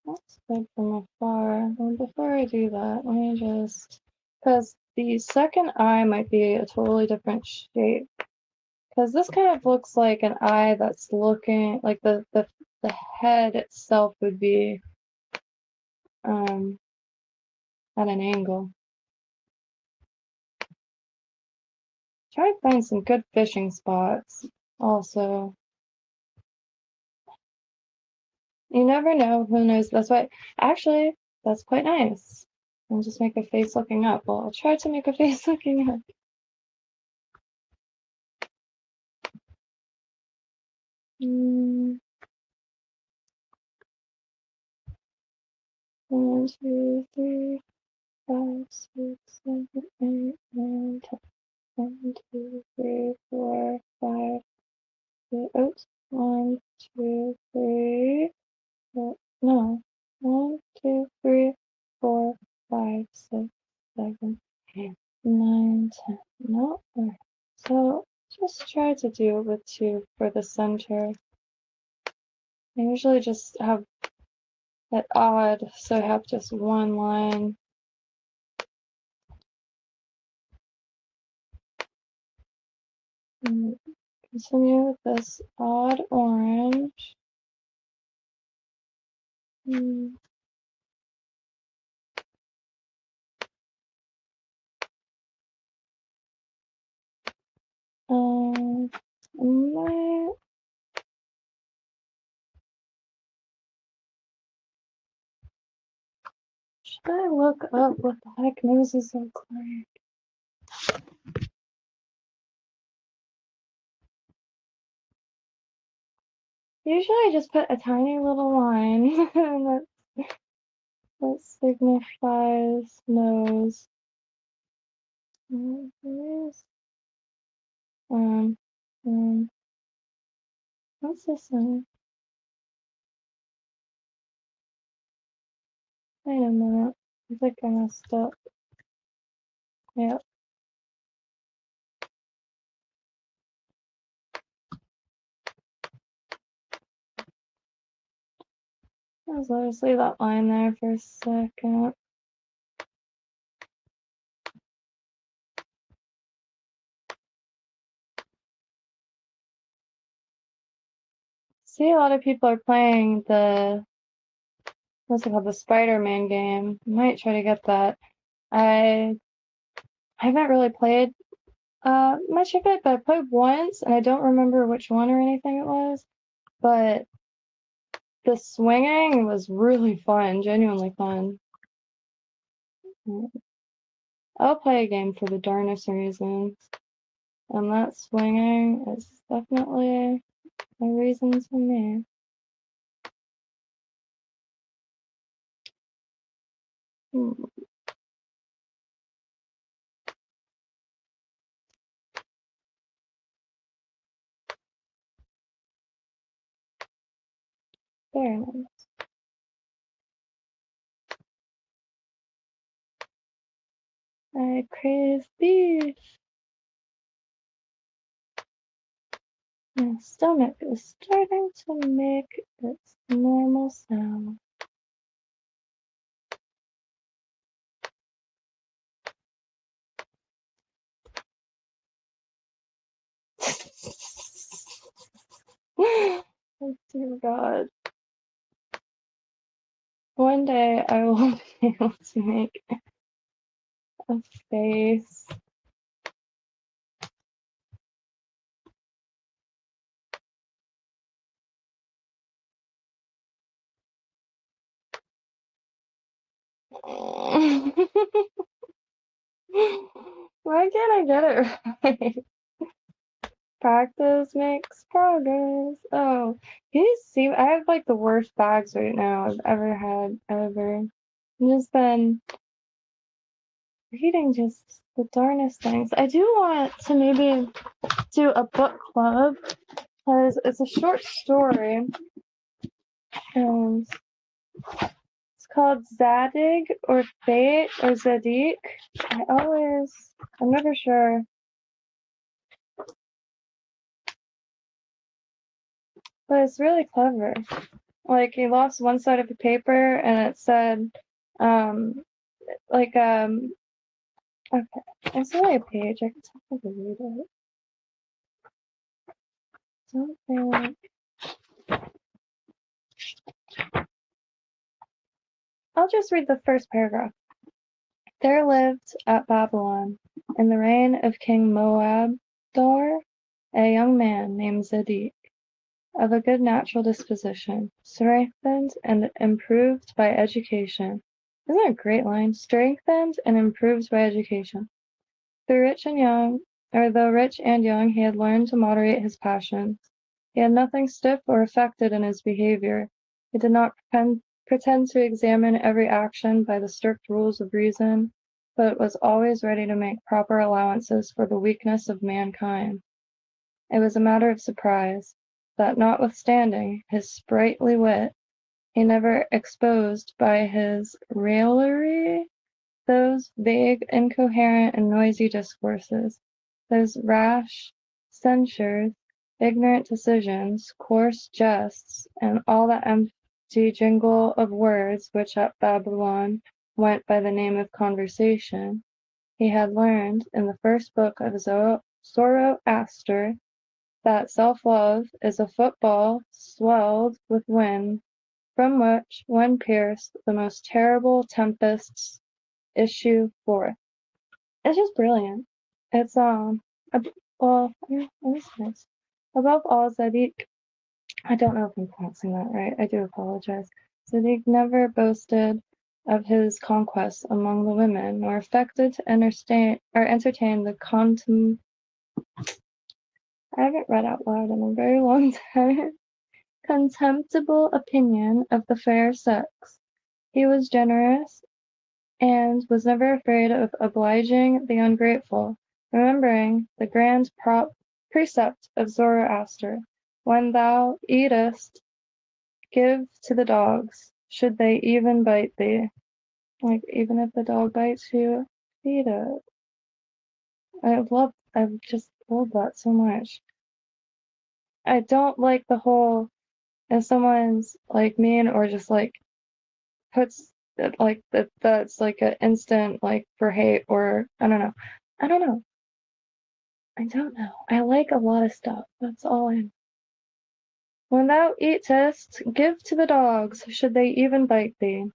That's good from afar. Well, before I do that, let me just, because the second eye might be a totally different shape. Because this kind of looks like an eye that's looking, like the head itself would be at an angle. Try to find some good fishing spots also. You never know, who knows, that's why, actually, that's quite nice. I'll just make a face looking up. Well, I'll try to make a face looking up. Mm. 1, 2, 3, 5, 6, 7, 8, 9, 10. 1, 2, 3, 4, 5, 6. Oops. 1, 2, 3, 4. No. 1, 2, 3, 4, 5, 6, 7, 8, 9, 10. No. Alright. So just try to do it with 2 for the center. I usually just have that odd, so I have just one line. Continue with this odd orange. Mm. Might, should I look up what the heck noses look like? Usually I just put a tiny little line and that signifies nose. Where's um um what's this one? Wait a minute. I think I messed up. Yep. Let's just leave that line there for a second. See, a lot of people are playing the what's it called, the Spider-Man game. Might try to get that. I haven't really played much of it, but I played once and I don't remember which one or anything it was. But the swinging was really fun, genuinely fun. I'll play a game for the darnest reasons. And that swinging is definitely a reason to me. Very nice. I crave beef. My stomach is starting to make its normal sound. Oh dear God. One day I will be able to make a face. Why can't I get it right? Practice makes progress. Oh, you see, I have like the worst bags right now I've ever had, ever. I've just been reading just the darnest things. I do want to maybe do a book club because it's a short story and it's called Zadig or Fate or Zadik. I'm never sure, but it's really clever. Like he lost one side of the paper and it said, um, like, okay, it's only a page. I can technically read it. Something. I'll just read the first paragraph. There lived at Babylon, in the reign of King Moabdar, a young man named Zadik, of a good natural disposition, strengthened and improved by education. Isn't that a great line? Strengthened and improved by education. Though rich and young, he had learned to moderate his passions. He had nothing stiff or affected in his behavior. He did not pretend to examine every action by the strict rules of reason, but was always ready to make proper allowances for the weakness of mankind. It was a matter of surprise that, notwithstanding his sprightly wit, he never exposed by his raillery those vague, incoherent, and noisy discourses, those rash censures, ignorant decisions, coarse jests, and all that empty jingle of words which at Babylon went by the name of conversation. He had learned, in the first book of Zoroaster, that self-love is a football swelled with wind, from which, when pierced, the most terrible tempests issue forth. It's just brilliant. It's yeah, it's nice. Above all, Zadig, I don't know if I'm pronouncing that right. I do apologize. Zadig never boasted of his conquests among the women, nor affected to entertain the I haven't read out loud in a very long time. Contemptible opinion of the fair sex. He was generous and was never afraid of obliging the ungrateful, remembering the grand precept of Zoroaster, when thou eatest, give to the dogs, should they even bite thee. Like, even if the dog bites you, feed it. I just love that so much. I don't like the whole, if someone's like mean or just like puts it like that's like an instant like for hate or I don't know. I don't know. I don't know. I like a lot of stuff. That's all I. When thou eatest, give to the dogs, should they even bite thee.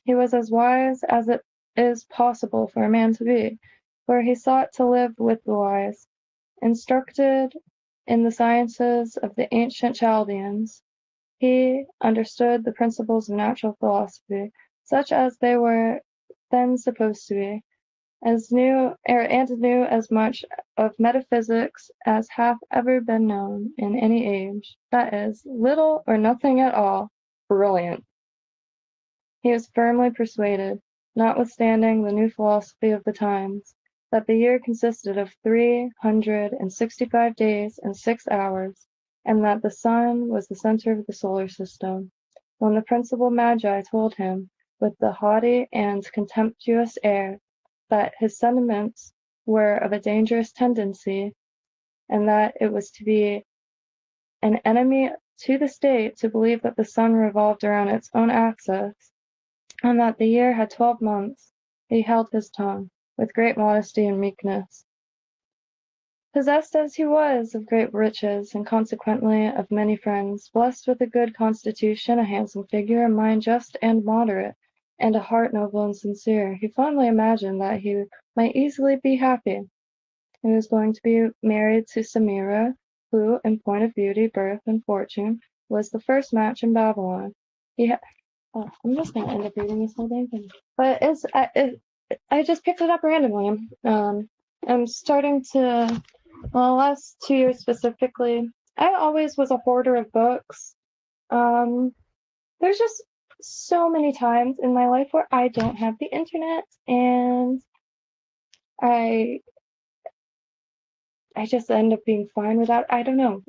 He was as wise as it is possible for a man to be, for he sought to live with the wise, instructed in the sciences of the ancient Chaldeans. He understood the principles of natural philosophy, such as they were then supposed to be, and knew as much of metaphysics as hath ever been known in any age, that is, little or nothing at all. Brilliant. He was firmly persuaded, notwithstanding the new philosophy of the times, that the year consisted of 365 days and 6 hours, and that the sun was the center of the solar system. When the principal magi told him, with the haughty and contemptuous air, that his sentiments were of a dangerous tendency, and that it was to be an enemy to the state to believe that the sun revolved around its own axis, and that the year had 12 months, he held his tongue, with great modesty and meekness. Possessed as he was of great riches, and consequently of many friends, blessed with a good constitution, a handsome figure, a mind just and moderate, and a heart noble and sincere, he fondly imagined that he might easily be happy. He was going to be married to Samira, who, in point of beauty, birth, and fortune, was the first match in Babylon. He Oh, I'm just gonna end up reading this whole dang thing. But I just picked it up randomly. I'm starting to, well, last 2 years specifically, I always was a hoarder of books. Um, there's just so many times in my life where I don't have the internet, and I I just end up being fine without. I don't know.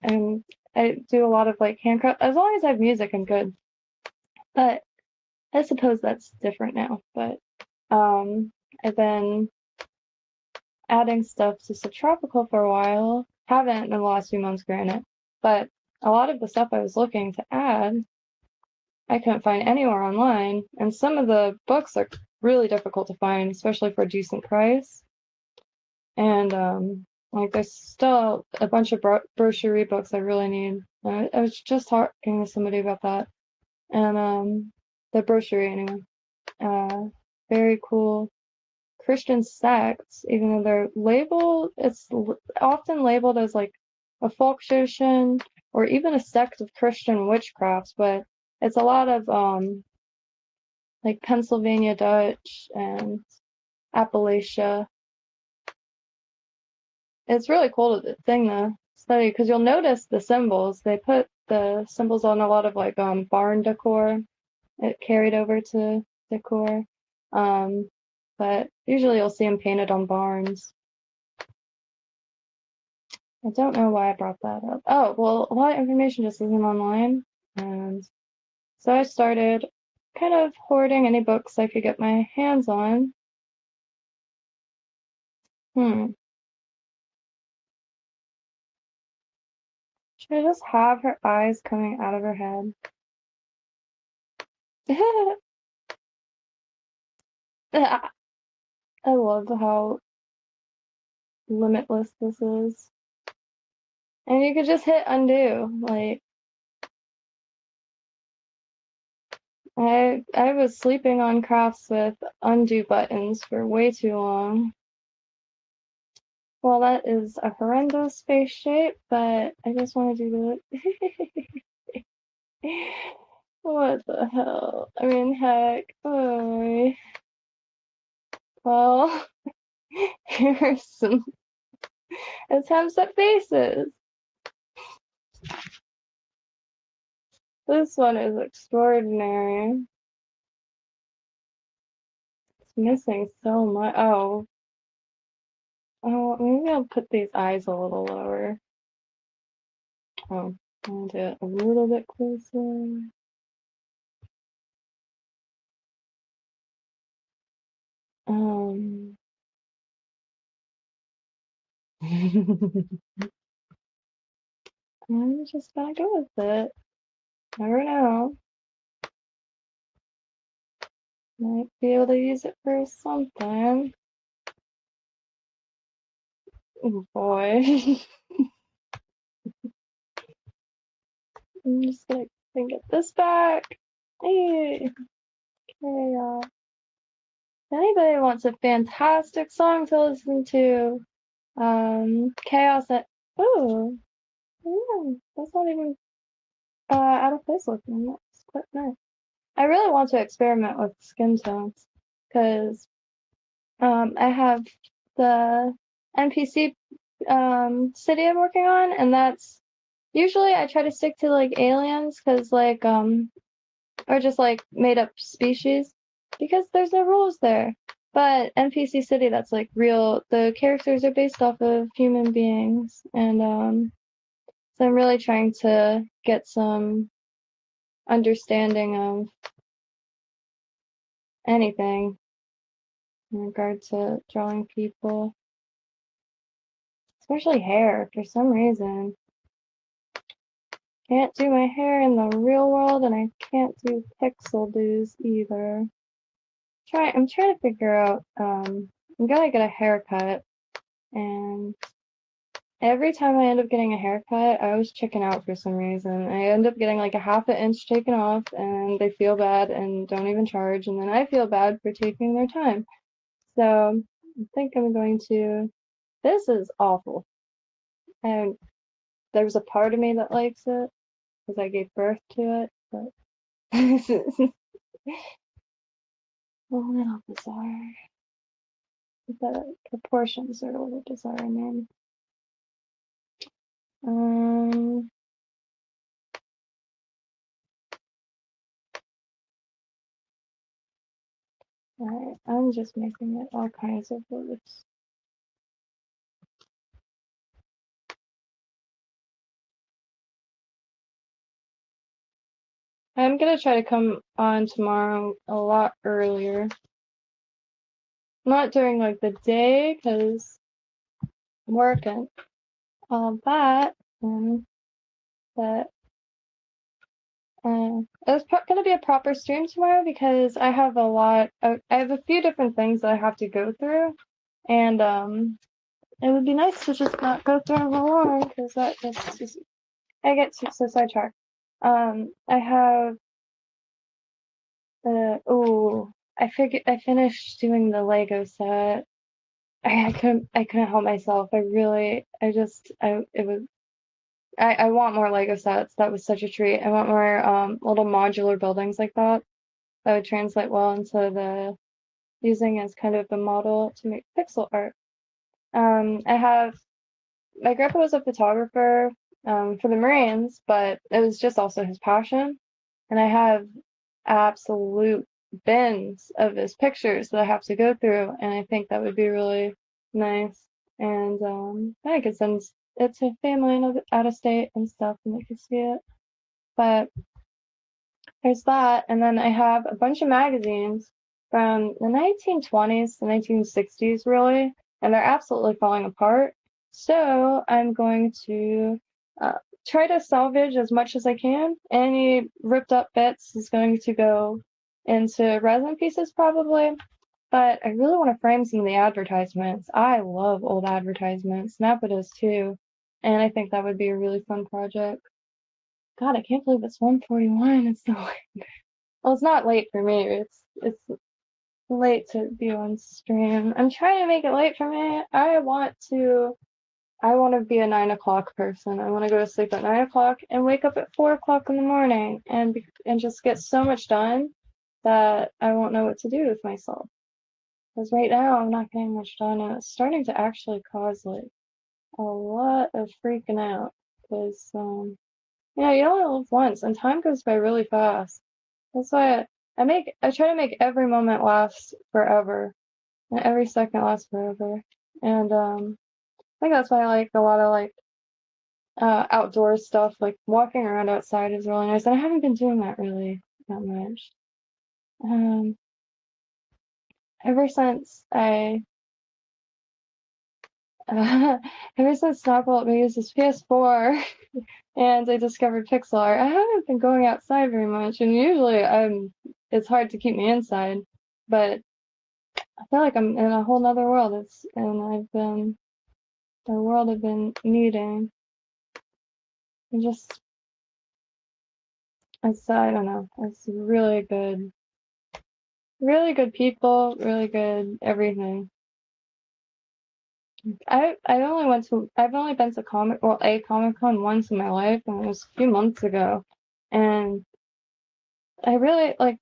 And I do a lot of like handcraft. As long as I have music, I'm good. But I suppose that's different now. But I've been adding stuff to Subtropical for a while. Haven't in the last few months, granted. But a lot of the stuff I was looking to add, I couldn't find anywhere online. And some of the books are really difficult to find, especially for a decent price. And like there's still a bunch of brochure books I really need. I was just talking to somebody about that. And the brochure anyway. Very cool Christian sects, even though they're labeled, it's often labeled as like a folk tradition or even a sect of Christian witchcrafts, but it's a lot of like Pennsylvania Dutch and Appalachia. It's really cool thing to study because you'll notice the symbols. They put the symbols on a lot of like barn decor. It carried over to decor. But usually you'll see them painted on barns. I don't know why I brought that up. Oh, well, a lot of information just isn't online. And so I started kind of hoarding any books I could get my hands on. Hmm. Should I just have her eyes coming out of her head? I love how limitless this is. And you could just hit undo. Like, I was sleeping on crafts with undo buttons for way too long. Well, that is a horrendous space shape, but I just want to do that. What the hell? I mean, heck. Oh, well, here's some. Let's have some faces. This one is extraordinary. missing so much. Oh, maybe I'll put these eyes a little lower. Oh, I'll do it a little bit closer. Um, I'm just gonna go with it. Never know. Might be able to use it for something. Oh boy. I'm just gonna get this back. Hey, chaos. If anybody wants a fantastic song to listen to, chaos at ooh, yeah, that's not even out of place looking. That's quite nice. I really want to experiment with skin tones because I have the NPC city I'm working on, and that's usually I try to stick to like aliens because like or just like made up species because there's no rules there. But NPC city, that's like real. The characters are based off of human beings, and so I'm really trying to get some understanding of anything in regard to drawing people, especially hair. For some reason, can't do my hair in the real world, and I can't do pixel do's either. I'm trying to figure out. I'm gonna get a haircut, and every time I end up getting a haircut, I always chicken out for some reason. I end up getting like a half an inch taken off, and they feel bad and don't even charge, and then I feel bad for taking their time. So I think I'm going to. This is awful. And there's a part of me that likes it because I gave birth to it, but this is a little bizarre. The proportions are a little bizarre, man. Um, alright, I'm just making it all kinds of words. I'm gonna try to come on tomorrow a lot earlier. Not during like the day, because I'm working. That, but it's gonna be a proper stream tomorrow because I have I have a few different things that I have to go through, and it would be nice to just not go through them alone because that just I get so sidetracked. I have I finished doing the Lego set. I couldn't help myself. I want more Lego sets. That was such a treat. I want more little modular buildings like that. That would translate well into the using as kind of a model to make pixel art. I have my grandpa was a photographer for the Marines, but it was just also his passion. And I have absolute bins of his pictures that I have to go through, and I think that would be really nice. And I could send it to family out of state and stuff, and they could see it. But there's that, and then I have a bunch of magazines from the 1920s to 1960s, really, and they're absolutely falling apart. So I'm going to try to salvage as much as I can. Any ripped up bits is going to go into resin pieces probably, but I really want to frame some of the advertisements. I love old advertisements. Snappa does too, and I think that would be a really fun project. God, I can't believe it's 1:41. It's so late. Well, it's not late for me. It's late to be on stream. I'm trying to make it late for me. I want to be a 9 o'clock person. I want to go to sleep at 9 o'clock and wake up at 4 o'clock in the morning and just get so much done that I won't know what to do with myself. Because right now I'm not getting much done, and it's starting to actually cause like a lot of freaking out. Because you only live once, and time goes by really fast. That's why I try to make every moment last forever, and every second last forever. And I think that's why I like a lot of like outdoor stuff, like walking around outside is really nice. And I haven't been doing that really that much. Um, ever since I ever since Snapple let me use this PS4 and I discovered pixel art, I haven't been going outside very much. And usually it's hard to keep me inside, but I feel like I'm in a whole nother world. The world I've been needing. And just, I don't know. It's really good people, really good everything. I've only been to a Comic Con once in my life, and it was a few months ago. And I really like,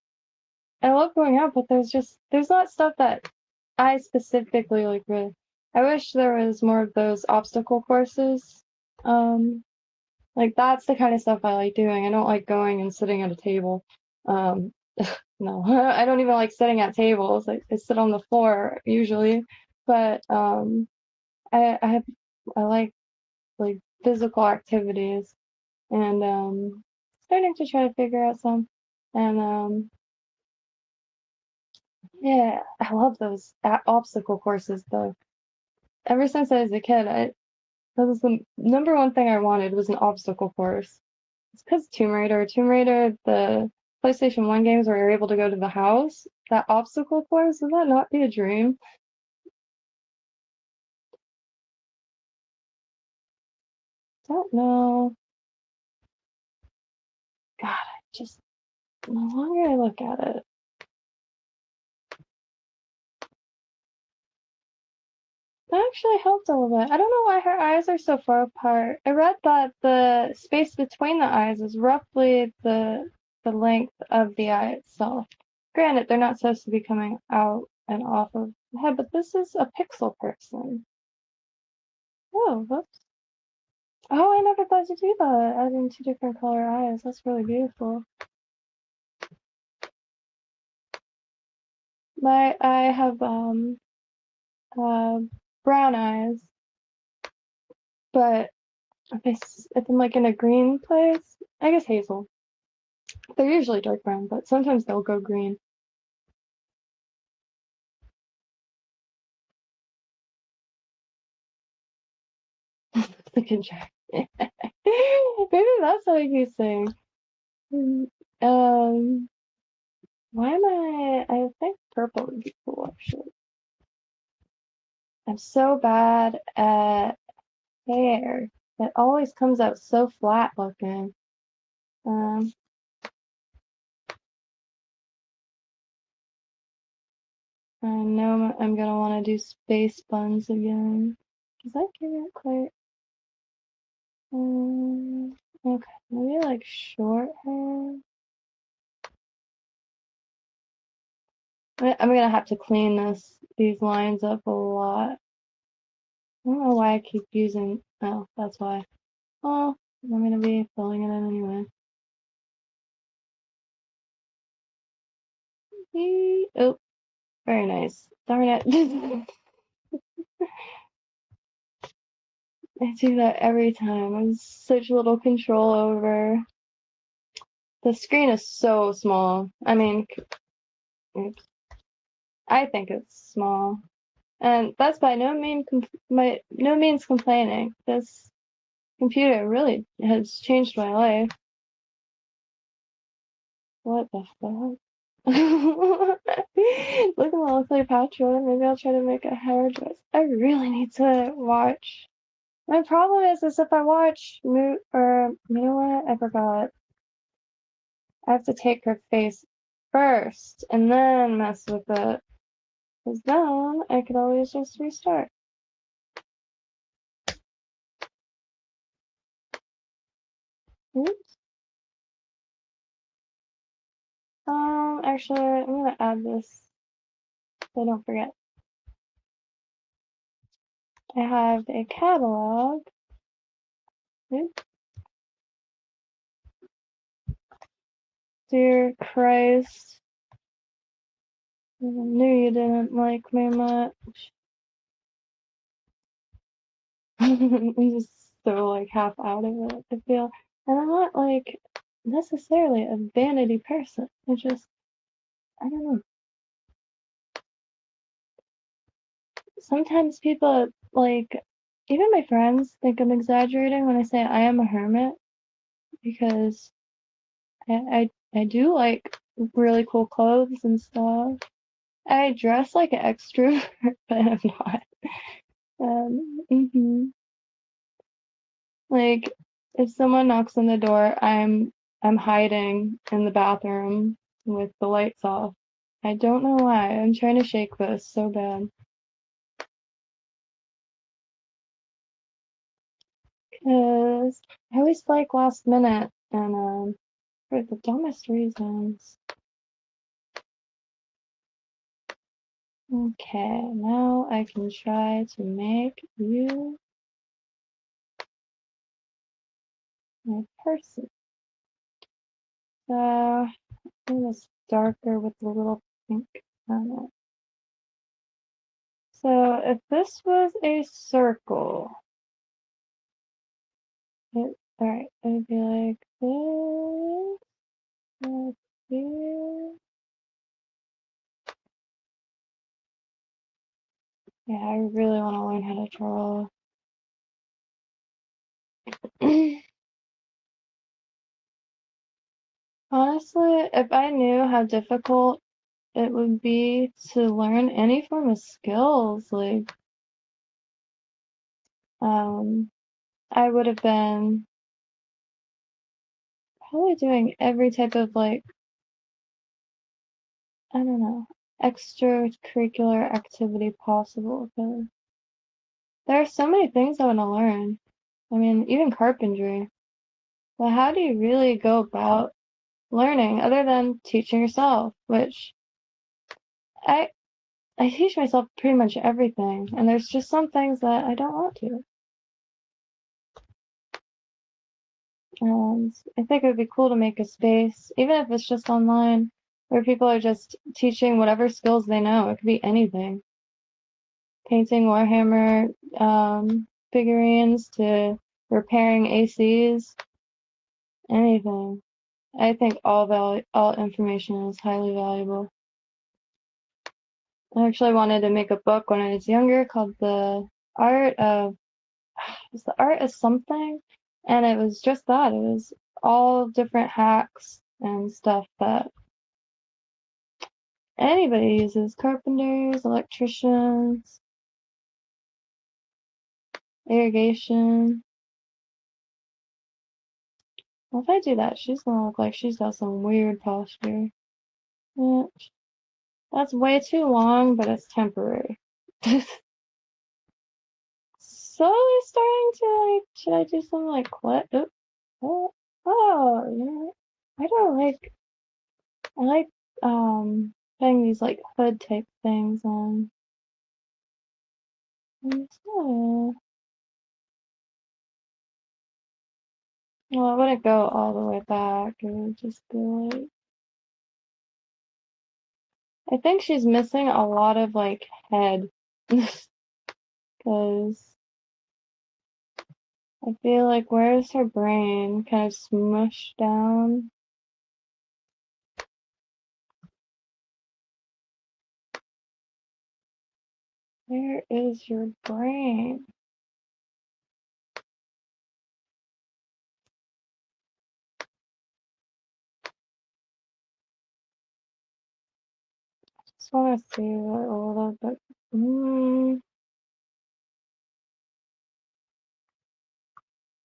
I love going out, but there's not stuff that I specifically like really. I wish there was more of those obstacle courses. Like that's the kind of stuff I like doing. I don't like going and sitting at a table. Um, no, I don't even like sitting at tables. I sit on the floor usually, but I I like physical activities, and starting to try to figure out some. And yeah, I love those obstacle courses though. Ever since I was a kid, that was the number one thing I wanted was an obstacle course. It's because Tomb Raider, the PlayStation 1 games where you're able to go to the house, that obstacle course, would that not be a dream? Don't know. God, just the longer I look at it, that actually helped a little bit. I don't know why her eyes are so far apart. I read that the space between the eyes is roughly the length of the eye itself. Granted, they're not supposed to be coming out and off of the head, but this is a pixel person. Oh, whoops. Oh, I never thought to do that. Adding two different color eyes. That's really beautiful. I have uh brown eyes, but if I'm like in a green place, I guess hazel. They're usually dark brown, but sometimes they'll go green. The contract. Maybe that's how he's saying. Um, why am I think purple would be cool actually. I'm so bad at hair. It always comes out so flat looking. Um, I know I'm gonna want to do space buns again. Cause I can't quite. Okay, maybe like short hair. I'm gonna have to clean these lines up a lot. I don't know why I keep using. Oh, that's why. Oh, I'm gonna be filling it in anyway. Oh, very nice. Darn it. I do that every time. I have such little control over. The screen is so small. I mean, oops. I think it's small. And that's by no means complaining. This computer really has changed my life. What the fuck? Look at little Cleopatra. Maybe I'll try to make a hairdress. I really need to watch. My problem is if I watch or you know what? I forgot. I have to take her face first and then mess with it. Because then I could always just restart. Oops. Actually, I'm gonna add this so I don't forget. I have a catalog. Oops. Dear Christ. I knew you didn't like me much. I'm just so like half out of it, I feel. And I'm not like necessarily a vanity person. I don't know. Sometimes people like, even my friends think I'm exaggerating when I say I am a hermit because I do like really cool clothes and stuff. I dress like an extrovert, but I'm not. Like if someone knocks on the door, I'm hiding in the bathroom with the lights off. I don't know why. I'm trying to shake this so bad. Cause I always like last minute and for the dumbest reasons. Okay, now I can try to make you my person. So do this darker with a little pink on it. So if this was a circle, alright, it would be like this, like here. Yeah, I really want to learn how to draw. Honestly, if I knew how difficult it would be to learn any form of skills, like, I would have been probably doing every type of like, I don't know, extracurricular activity possible. Because there are so many things I want to learn. I mean, even carpentry. But how do you really go about learning other than teaching yourself? Which I I teach myself pretty much everything, and there's just some things that I don't want to. And I think it would be cool to make a space, even if it's just online, where people are just teaching whatever skills they know. It could be anything. Painting Warhammer figurines to repairing ACs, anything. I think all information is highly valuable. I actually wanted to make a book when I was younger called Art of was the Art of Something, and it was just that. It was all different hacks and stuff that anybody uses: carpenters, electricians, irrigation. Well, if I do that, she's gonna look like she's got some weird posture. Yeah, that's way too long, but it's temporary. Slowly starting to like, should I do something like what? Oh, you know, I don't like, I like, putting these like hood type things on. So, well, it wouldn't go all the way back. It would just be like, I think she's missing a lot of like head. Because I feel like where's her brain? Kind of smushed down. Where is your brain? Just want to see what a little bit.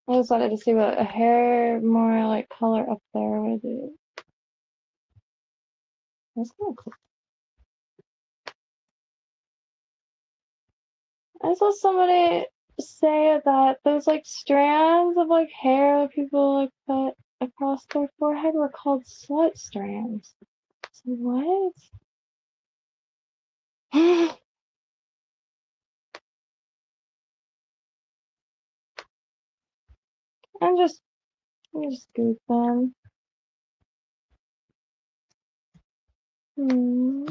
I just wanted to see what a hair more like color up there would do. That's kind of cool. I saw somebody say that those like strands of like hair that people like put across their forehead were called slut strands. So what? I'm just goofing. Hmm.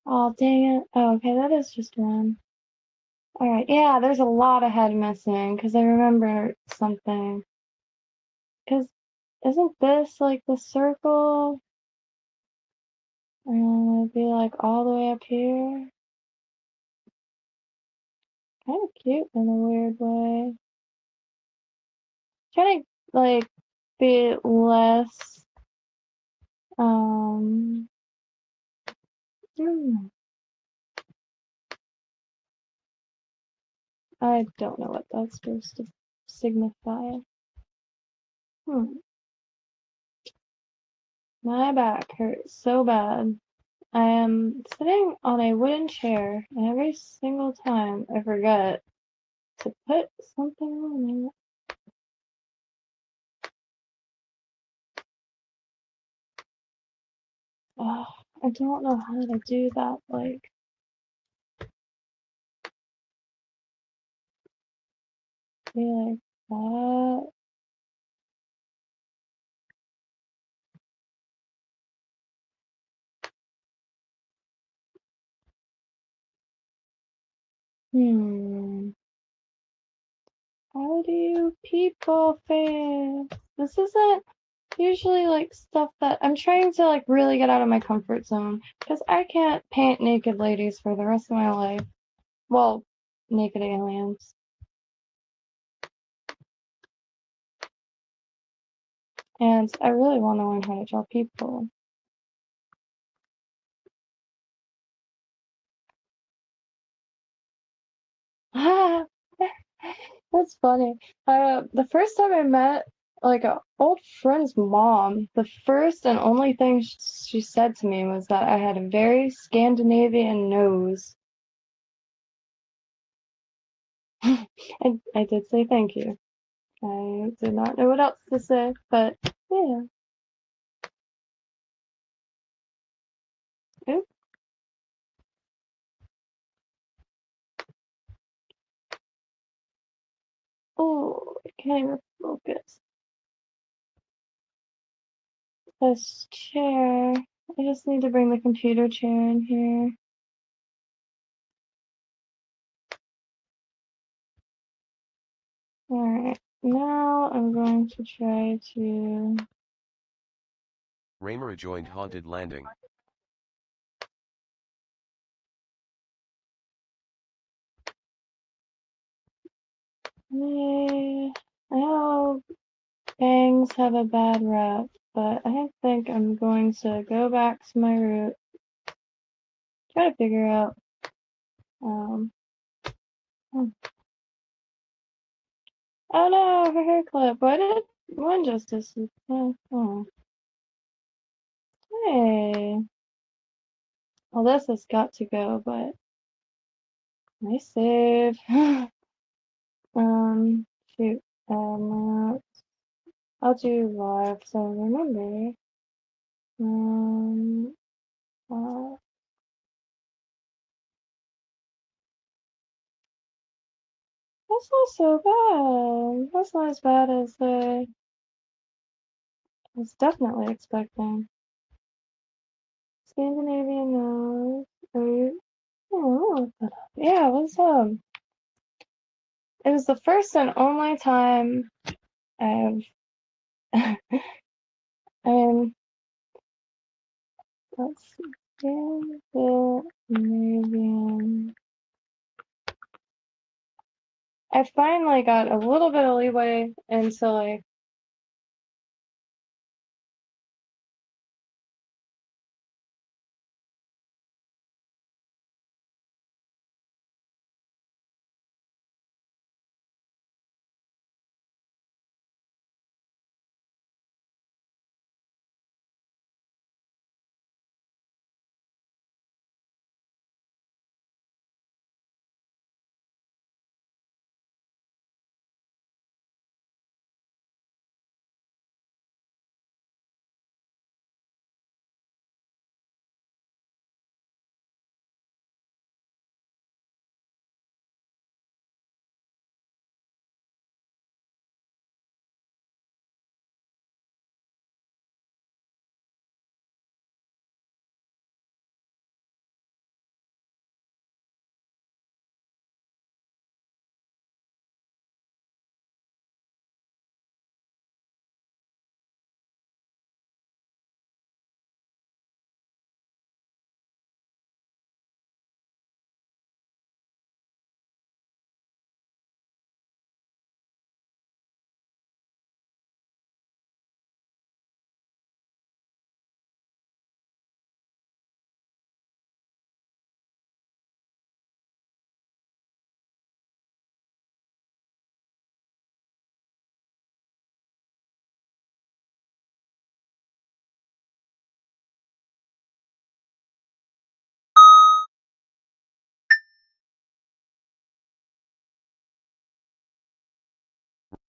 Oh, dang it. Oh, okay, that is just one. Alright, yeah, there's a lot of head missing, because I remember something. Because isn't this like the circle? And it'd be like all the way up here. Kind of cute in a weird way. Trying to like be less um hmm, I don't know what that's supposed to signify. Hmm. My back hurts so bad. I am sitting on a wooden chair, and every single time I forget to put something on it. Oh, I don't know how to do that, like be like that. Hmm. How do you people feel? This isn't usually like stuff that I'm trying to like really get out of my comfort zone because I can't paint naked ladies for the rest of my life. Well, naked aliens. And I really want to learn how to draw people. That's funny. The first time I met like a old friend's mom, the first and only thing she said to me was that I had a very Scandinavian nose. I did say thank you. I did not know what else to say, but yeah. Oop. Oh, I can't even focus. This chair. I just need to bring the computer chair in here. Alright, now I'm going to try to. Raymer joined Haunted Landing. I know bangs have a bad rep, but I think I'm going to go back to my root, try to figure out. Um, hmm. Oh no, her hair clip. Why did one justice? Oh, hey. Well, this has got to go, but nice save. Um, shoot. I'll do live, so remember. Um, uh, that's not so bad. That's not as bad as I was definitely expecting. Scandinavian nose. Are you? Oh, yeah, it was the first and only time I've, I mean, let's see. Scandinavian. I finally got a little bit of leeway into like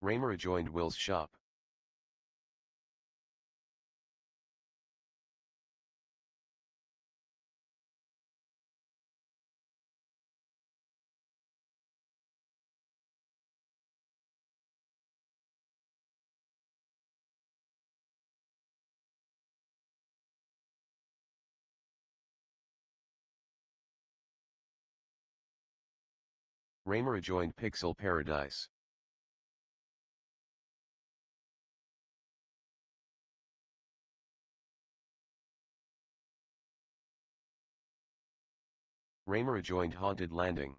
Raymer joined Will's shop. Raymer joined Pixel Paradise. Raymer joined Haunted Landing.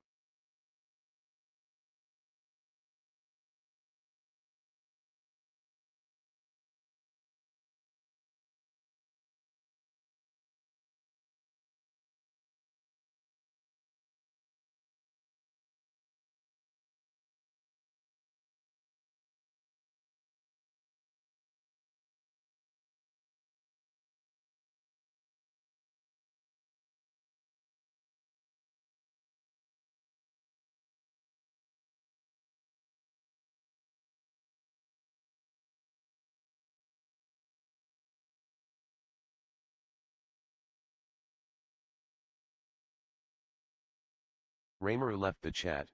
Raymer left the chat.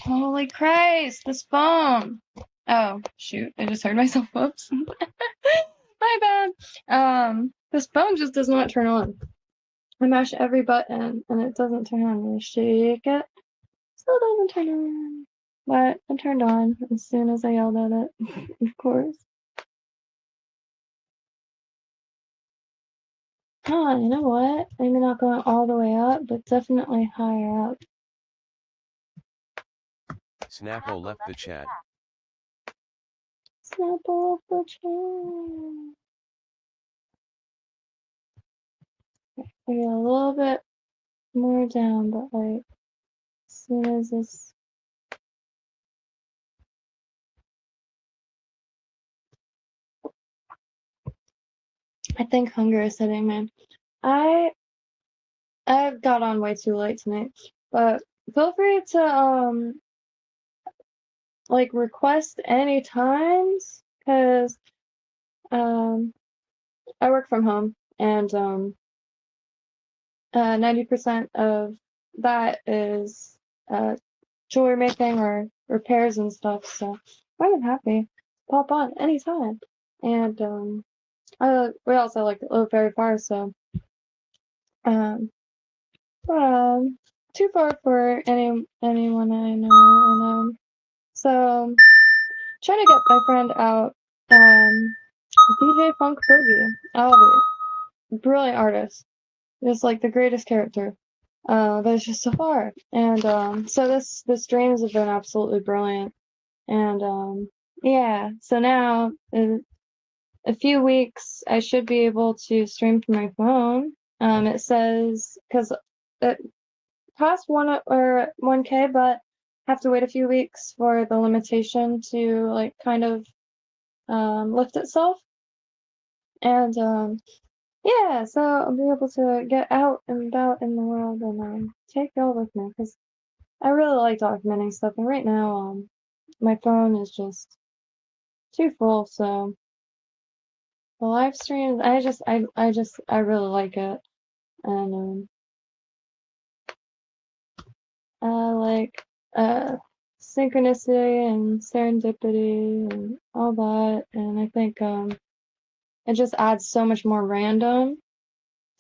Holy Christ, this phone. Oh, shoot. I just heard myself. Whoops. My bad. This phone just does not turn on. I mash every button and it doesn't turn on. I shake it, still doesn't turn on. But it turned on as soon as I yelled at it, of course. Oh, you know what? Maybe not going all the way up, but definitely higher up. Snapple left the chat. Snapple off the chat. I get a little bit more down, but like as soon as this. I think hunger is hitting me. I got on way too late tonight, but feel free to like request any times, because I work from home and 90% of that is jewelry making or repairs and stuff, so I'm happy. Pop on anytime. And we also like live very far, so um too far for anyone I know, and so trying to get my friend out, DJ Funk Boogie, Albie, brilliant artist, just like the greatest character, but it's just so far, and so this dreams have been absolutely brilliant, and yeah, so now in a few weeks I should be able to stream from my phone. It says because it past 1K, but have to wait a few weeks for the limitation to like kind of lift itself. And yeah, so I'll be able to get out and about in the world and take y'all with me, because I really like documenting stuff. And right now, my phone is just too full. So the live streams, I really like it, and I like synchronicity and serendipity and all that, and I think it just adds so much more random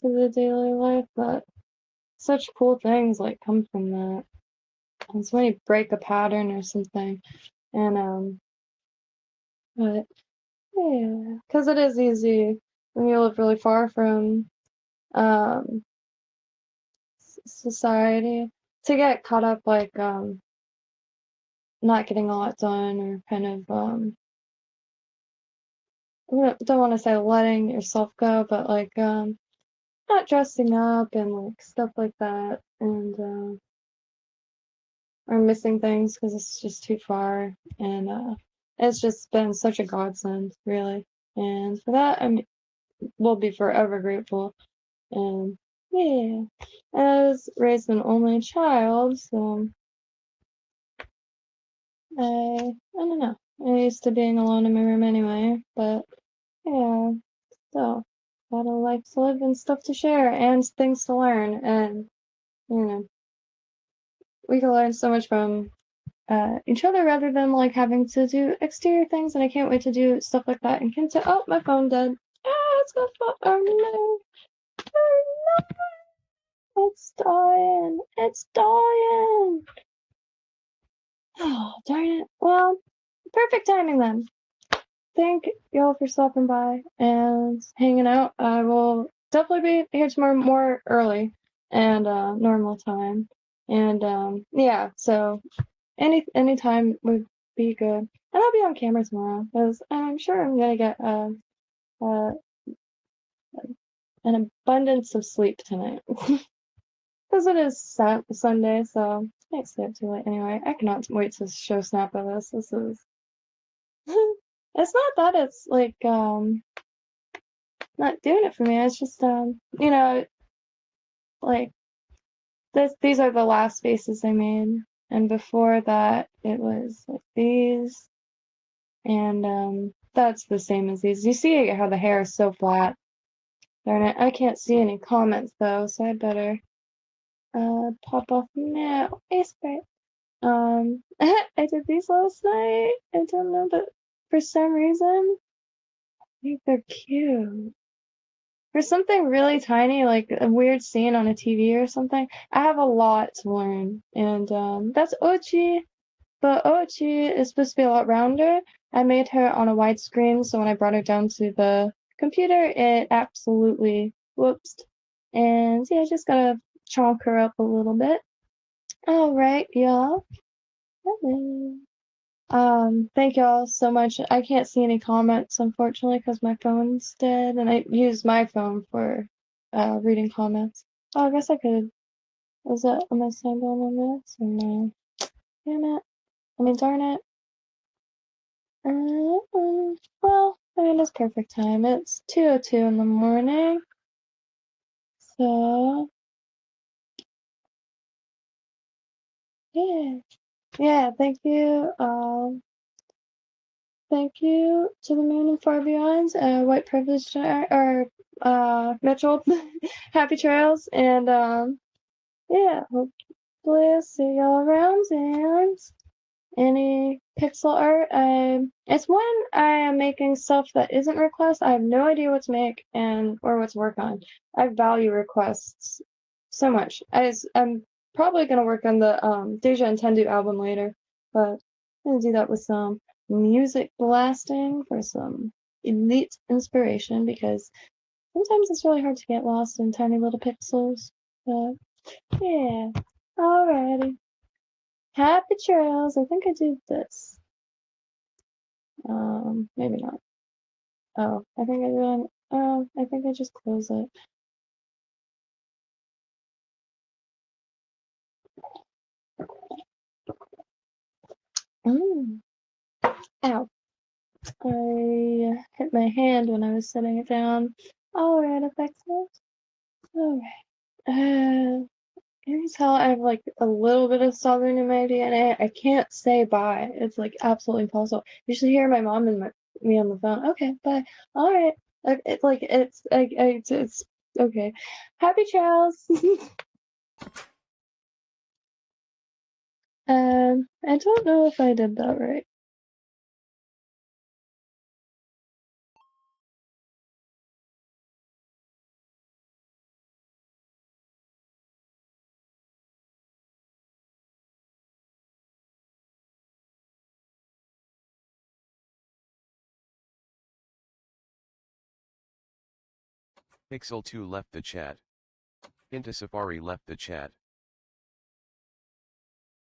to the daily life, but such cool things like come from that. And it's when you break a pattern or something, and but yeah, because it is easy when you live really far from um society to get caught up like not getting a lot done, or kind of don't want to say letting yourself go, but like not dressing up and like stuff like that, and or missing things because it's just too far, and it's just been such a godsend, really, and for that we'll be forever grateful. And yeah, I was raised an only child, so I don't know. I'm used to being alone in my room anyway, but yeah, still got a life to live and stuff to share and things to learn, and you know, we can learn so much from each other rather than like having to do exterior things, and I can't wait to do stuff like that in Kynto. Oh, my phone dead. Ah, it's gonna fall. Oh no. Oh no. It's dying. It's dying. Oh, darn it. Well, perfect timing then. Thank y'all for stopping by and hanging out. I will definitely be here tomorrow more early and normal time. And yeah, so any time would be good. And I'll be on camera tomorrow because I'm sure I'm gonna get uh, an abundance of sleep tonight. Because it is Sunday, so I can't stay up too late anyway. I cannot wait to show Snap of this. This is it's not that it's like not doing it for me. It's just you know, like these are the last faces I made, and before that it was like these, and that's the same as these. You see how the hair is so flat. Darn it, I can't see any comments though, so I better pop off now. Hey, Sprite. I did these last night. I don't know, but for some reason, I think they're cute. for something really tiny, like a weird scene on a TV or something, I have a lot to learn. And that's Ochi. But Ochi is supposed to be a lot rounder. I made her on a widescreen, so when I brought her down to the computer, it absolutely whooped. And yeah, I just gotta chalk her up a little bit. All right, y'all. Thank y'all so much. I can't see any comments, unfortunately, because my phone's dead, and I use my phone for reading comments. Oh, I guess I could. Am I signed on this? Or no? Damn it. I mean, darn it. Well, I mean, it's perfect time. It's 2:02 in the morning. So, yeah. Yeah, thank you. Thank you to the moon and far beyond, white privilege, or Mitchell, happy trails, and yeah, hopefully I'll see y'all around, and any pixel art, it's when I am making stuff that isn't requests, I have no idea what to make or what to work on. I value requests so much. I'm probably gonna work on the Deja Intendu album later, but I'm gonna do that with some music blasting for some elite inspiration because sometimes it's really hard to get lost in tiny little pixels. But yeah, alrighty. Happy trails. I think I did this. Maybe not. Oh, I think I did. Oh, I think I just close it. Mm. Ow. I hit my hand when I was setting it down. Alright, effects. Alright. Can you tell I have like a little bit of Southern in my DNA? I can't say bye. It's like absolutely impossible. You should hear my mom and me on the phone. Okay, bye. Alright. It's like, it's okay. Happy trails! I don't know if I did that right. Pixel 2 left the chat. Into Safari left the chat.